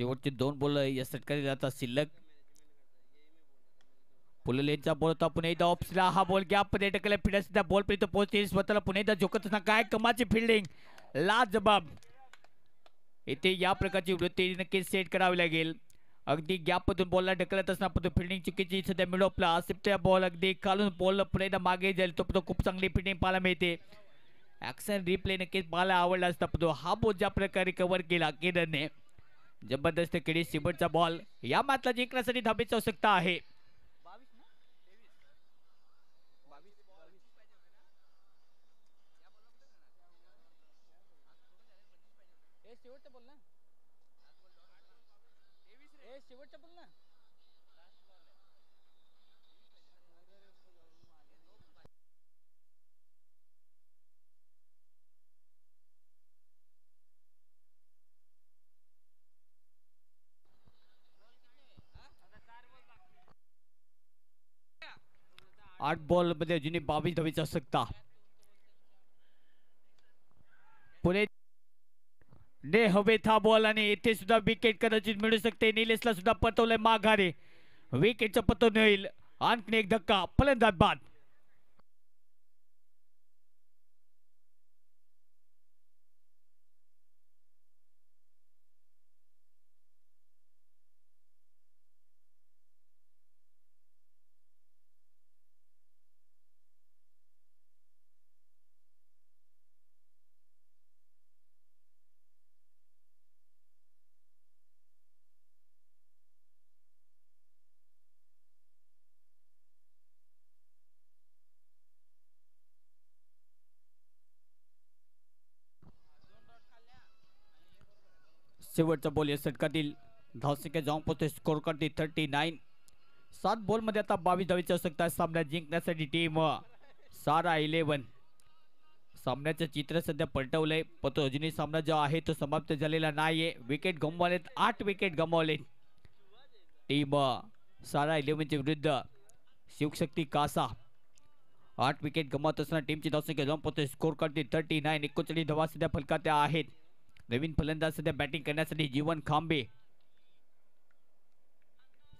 शेवटचे 2 बॉल या षटकातील आता शिल्लक. पुलेलेचा बॉल होता पुन्हा एकदा ऑप्सला. हा बॉल गॅप मध्ये टकल्या फिरत सुद्धा बॉल पर्यंत पोहोचते. स्वतःला पुन्हा एकदा झोकत असताना काय कमाची फिल्डिंग, लाजबाब. इथे या प्रकारची वृत्ती नक्कीच सेट करावी लागेल. अगदी गॅप मधून बॉलला ढकलत असताना फिल्डिंग चुकीची सध्या मिडॉपला. आसिफचा बॉल अगदी खालून बॉल पुन्हा एकदा मागे जाईल तो खूप चांगली फिल्डिंग पाहायला मिळते. ऍक्शन रिप्ले नक्कीच पाहायला आवडला असता. हा बॉल ज्या प्रकारे कव्हर केला केदारने जबरदस्त केली. शेवटचा बॉल या मॅचला जिंकण्यासाठी धाबीची आवश्यकता आहे. आठ बॉल मध्ये अजूनही 22 धावेची आवश्यकता. पुणे ने हवेत हा बॉल आणि येथे सुद्धा विकेट कदाचित मिळू शकते. निलेशला सुद्धा पटवलंय माघारी. विकेटचं पतन होईल. आणखी एक धक्का फलंदाज बाद. शेवटचा बॉल या षटकातील धावसंख्या जाऊन पोहोचते स्कोर करते 39. 7 बॉल मध्ये आता 22 धावेची आवश्यकता. सामना जिंकण्यासाठी टीम सारा 11. सामन्याचं चित्र सध्या पलटवलंय पण तो अजूनही सामना जो आहे तो समाप्त झालेला नाहीये. विकेट गमवलेत. 8 विकेट गमावले टीम सारा 11च्या विरुद्ध शिवशक्ती कासा. 8 विकेट गमावत असताना टीमची धावसंख्या जाऊन पोहोचते स्कोर करते 39. 39 धावा सध्या फलकात आहेत. नवीन फलंदाज सध्या बॅटिंग करण्यासाठी जीवन खांबे.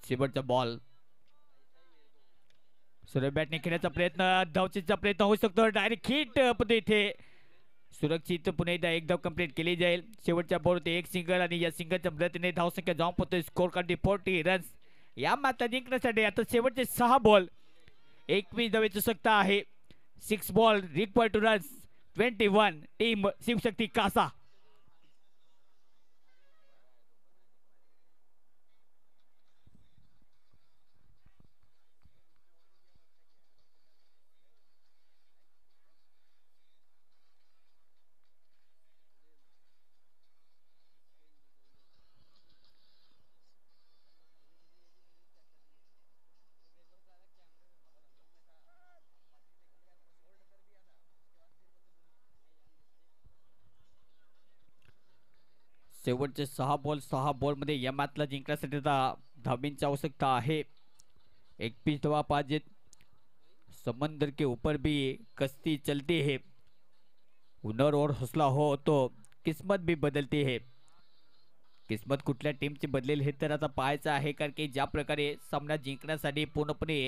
शेवटचा बॉल सुरेख बॅटने खेळण्याचा प्रयत्न. धावचीचा प्रयत्न होऊ शकतो. डायरेक्ट हिट पण इथे सुरक्षित पुन्हा एकदा एक धाव कंप्लीट केली जाईल. शेवटच्या बॉलवरती एक सिंगल आणि या सिंगलच्या मदतीने धावसंख्या जाऊन पोहोचते स्कोर करते 40 रन्स. या मॅचला जिंकण्यासाठी आता शेवटचे 6 बॉल 21 धावेची आवश्यकता आहे. 6 ball required to runs 21. Team Shivshakti कासा. शेवटचे 6 बॉल मध्ये या मॅचला जिंकण्यासाठी धाबींची आवश्यकता आहे. 21 धावा पाहिजेत. समंदर के ऊपर भी कश्ती चलती है. हुनर और हौसला हो तो किस्मत भी बदलती है. किस्मत कुठल्या टीमची बदलेल हे तर आता पाहायचं आहे. कारण की ज्या प्रकारे सामना जिंकण्यासाठी पूर्णपणे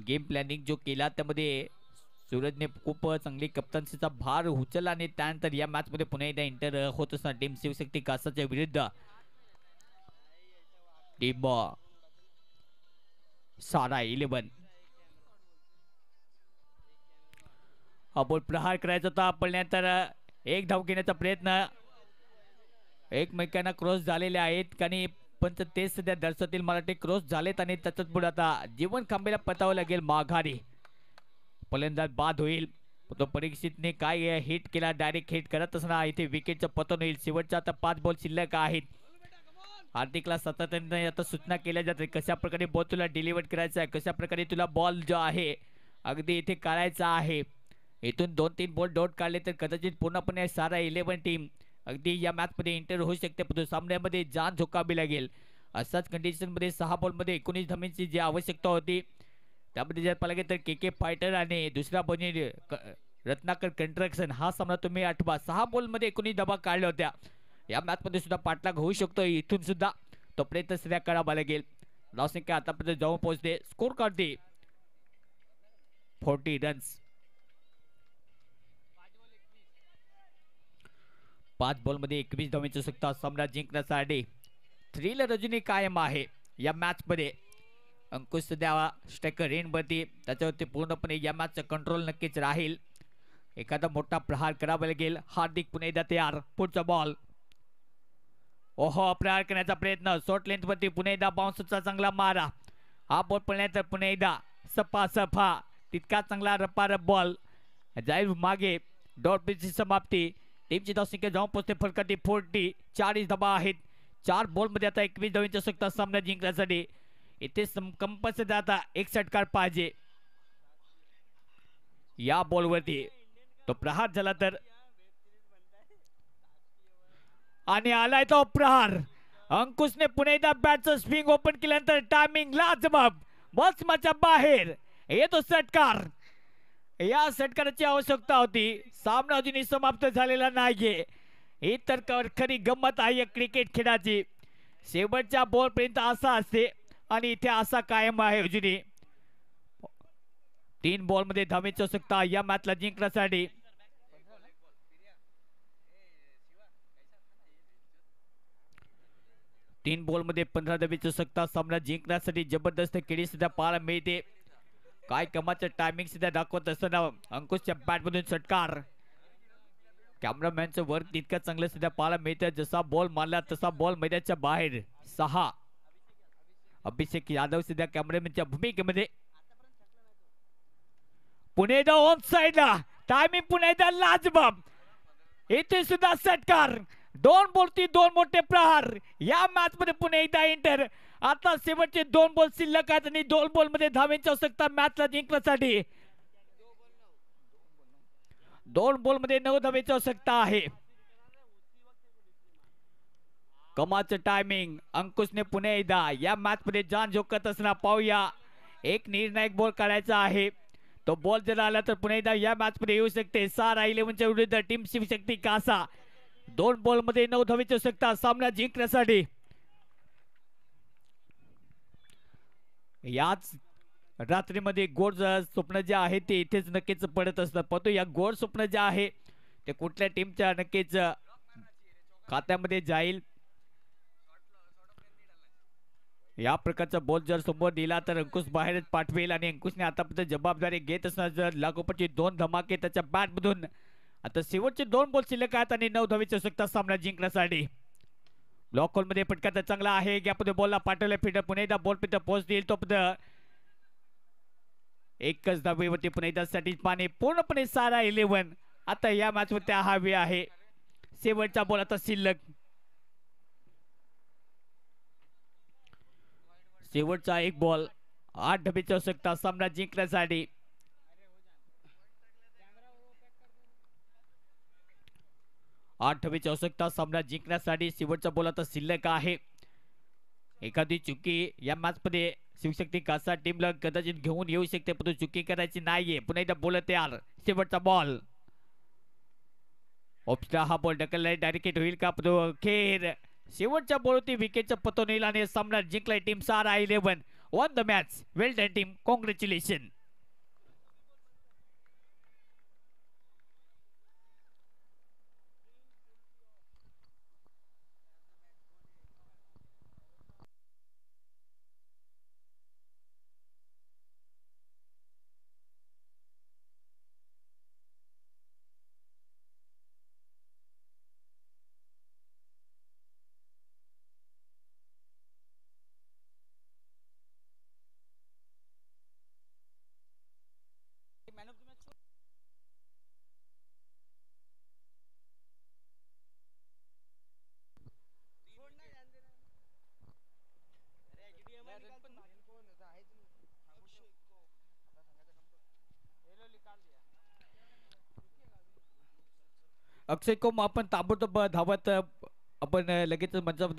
गेम प्लॅनिंग जो केला त्यामध्ये सूरजने खूप चांगली कप्तानसीचा भार उचलला आणि त्यानंतर या मॅच मध्ये पुन्हा एकदा एंटर होत असताना टीम शिवशक्ती कासाच्या विरुद्ध टीम सारा 11. हा बॉल प्रहार करायचा होता पण नंतर एक धाव घेण्याचा प्रयत्न. एकमेकांना क्रॉस झालेले आहेत कारण पंच तेच सध्या दर्शवतील मराठी क्रॉस झालेत आणि त्याच्याच पुढे आता जीवन खांबेला पतावं लागेल माघारी. फलंदाज बाद होईल. तो परीक्षितने काय हिट केला. डायरेक्ट हिट करत असताना इथे विकेटचं पतन होईल. शेवटच्या आता 5 बॉल शिल्लक आहेत. हार्दिकला सातत्याने आता सूचना केल्या जाते कशा प्रकारे बॉल तुला डिलिव्हर करायचा आहे. कशा प्रकारे तुला बॉल जो आहे अगदी इथे काढायचा आहे. इथून 2-3 बॉल डॉट काढले तर कदाचित पूर्णपणे सारा 11 टीम अगदी या मॅच मध्ये एंटर होऊ शकते. पण सामन्यामध्ये जान झोकावी लागेल. अशाच कंडिशन मध्ये 6 बॉल मध्ये 19 धावांची जी आवश्यकता होती त्यामध्ये जर पाहिलं तर के फायटर आणि दुसरा बनी रत्नाकर कंस्ट्रक्शन हा सामना तुम्ही आठवा. 6 बॉल मध्ये 19 धावा काढल्या होत्या. या मॅच मध्ये सुद्धा पाठलाग होऊ शकतो इथून सुद्धा, तो प्रयत्न सध्या करावा लागेल. धावसंख्या आतापर्यंत जाऊन पोहोचते. स्कोर काढते 40 रन्स. 5 बॉल मध्ये 21 धावांची आवश्यकता सामना जिंकण्यासाठी. थ्रिलर अजूनही कायम आहे या मॅच मध्ये. अंकुश सध्या स्ट्रायकर रेनवरती, त्याच्यावरती पूर्णपणे या मॅचचा कंट्रोल नक्कीच राहील. एखादा मोठा प्रहार करावा लागेल. हार्दिक पुन्हा एकदा तयार. पुढचा बॉल. ओहो, प्रहार करण्याचा प्रयत्न. शॉर्ट लेंथ वरती पुन्हा एकदा बाउन्सरचा चांगला मारा. हा बॉल पडल्यानंतर पुन्हा एकदा सफा तितका चांगला रपारप बॉल जाईल मागे. डॉट पिचची समाप्ती. टीमची धावसंख्या जाऊन पोहोचते फरकाटी 40. 40 धावा आहेत 4 बॉल मध्ये. आता 21 धावांची आवश्यकता सामना जिंकण्यासाठी. इथे कंपल्सरी आता एक षटकार पाहिजे या बॉलवरती. तो प्रहार झाला तर, आणि आलाय तो प्रहार. अंकुशने पुन्हा एकदा बॅटचं स्विंग ओपन केल्यानंतर टायमिंग लाजवाब. बॉक्सच्या बाहेर येतो षटकार. या षटकाराची आवश्यकता होती. सामना अजूनही समाप्त झालेला नाहीये. ही तर खरी गंमत आहे क्रिकेट खेळाची. शेवटच्या बॉल पर्यंत असा असते आणि इथे असा कायम आहे अजूनही. 3 बॉल मध्ये धावांची आवश्यकता या मॅचला जिंकण्यासाठी. तीन बॉल मध्ये 15 धावांची आवश्यकता सामना जिंकण्यासाठी. जबरदस्त खेळी सुद्धा पाहायला मिळते. काय कमाचं टायमिंग सुद्धा दाखवत असताना अंकुशच्या बॅट मधून षटकार. कॅमेरामॅनचं वर्क तितकं चांगलं सुद्धा पाहायला मिळतं. जसा बॉल मारला तसा बॉल मैदानाच्या बाहेर. 6. अभिषेक यादव सुद्धा कॅमेरामॅनच्या भूमिकेमध्ये. पुन्हा एकदा ऑन साइडला. टायमिंग पुन्हा एकदा लाजवाब. इथे सुद्धा षटकार. 2 बॉलती 2 मोठे प्रहार या मॅच मध्ये. पुन्हा एकदा इंटर. आता शेवटचे 2 बॉल शिल्लक आहेत आणि 2 बॉल मध्ये धावांची आवश्यकता मॅचला जिंकण्यासाठी. 2 बॉल मध्ये 9 धावांची आवश्यकता आहे. कमाचं टायमिंग. अंकुशने पुन्हा एकदा या मॅच मध्ये जान झोकत असताना पाहूया. एक निर्णायक बॉल काढायचा आहे. तो बॉल जर आला तर पुन्हा एकदा या मॅच मध्ये येऊ शकते. सारा 11च्या विरुद्ध टीम शिवशक्ती कासा. 2 बॉल मध्ये 9 धावांची आवश्यकता सामना जिंकण्यासाठी. याच रात्रीमध्ये गोड स्वप्न जे आहे ते इथेच नक्कीच पडत असतं. परंतु या गोड स्वप्न जे आहे ते कुठल्या टीमच्या नक्कीच खात्यामध्ये जाईल. या प्रकारचा बॉल जर समोर दिला तर अंकुश बाहेरच पाठवेल आणि अंकुशने आतापर्यंत जबाबदारी घेत असणार. जर लागोपाठची 2 धमाके त्याच्या बॅट मधून. आता शेवटचे 2 बॉल शिल्लक आहेत आणि 9 धावांची आवश्यकता सामना जिंकण्यासाठी. ब्लॉक होल मध्ये फटका चांगला आहे. गॅपमध्ये बॉलला पाठवलं फिल्डर. पुन्हा एकदा बॉल पिता पोहोचतील. तो एकच धावेवरती पुन्हा एकदा साठी पाणी. पूर्णपणे सारा 11 आता या मॅच वरती हवे आहे. शेवटचा बॉल आता शिल्लक. शेवटचा 1 बॉल. 8 धावांची आवश्यकता सामना जिंकण्यासाठी. 8 धावांची आवश्यकता सामना जिंकण्यासाठी. शेवटचा बॉल आता शिल्लक आहे. एखादी चुकी या मॅच मध्ये शिवशक्ती कासा टीमला कदाचित घेऊन येऊ शकते, पण चुकी करायची नाहीये. पुन्हा एकदा बॉल तयार. शेवटचा बॉल. ऑप्शनल हा बॉल ढकललाय. डायरेक्ट होईल का? खेळ. शेवटच्या बॉलवरती विकेटचं पतन होईल आणि सामना जिंकलाय team Sara 11. Won the match. Well done team. Congratulation. Akshay Kumar आपण ताबडतोब धावत आपण लगेच मंचावरती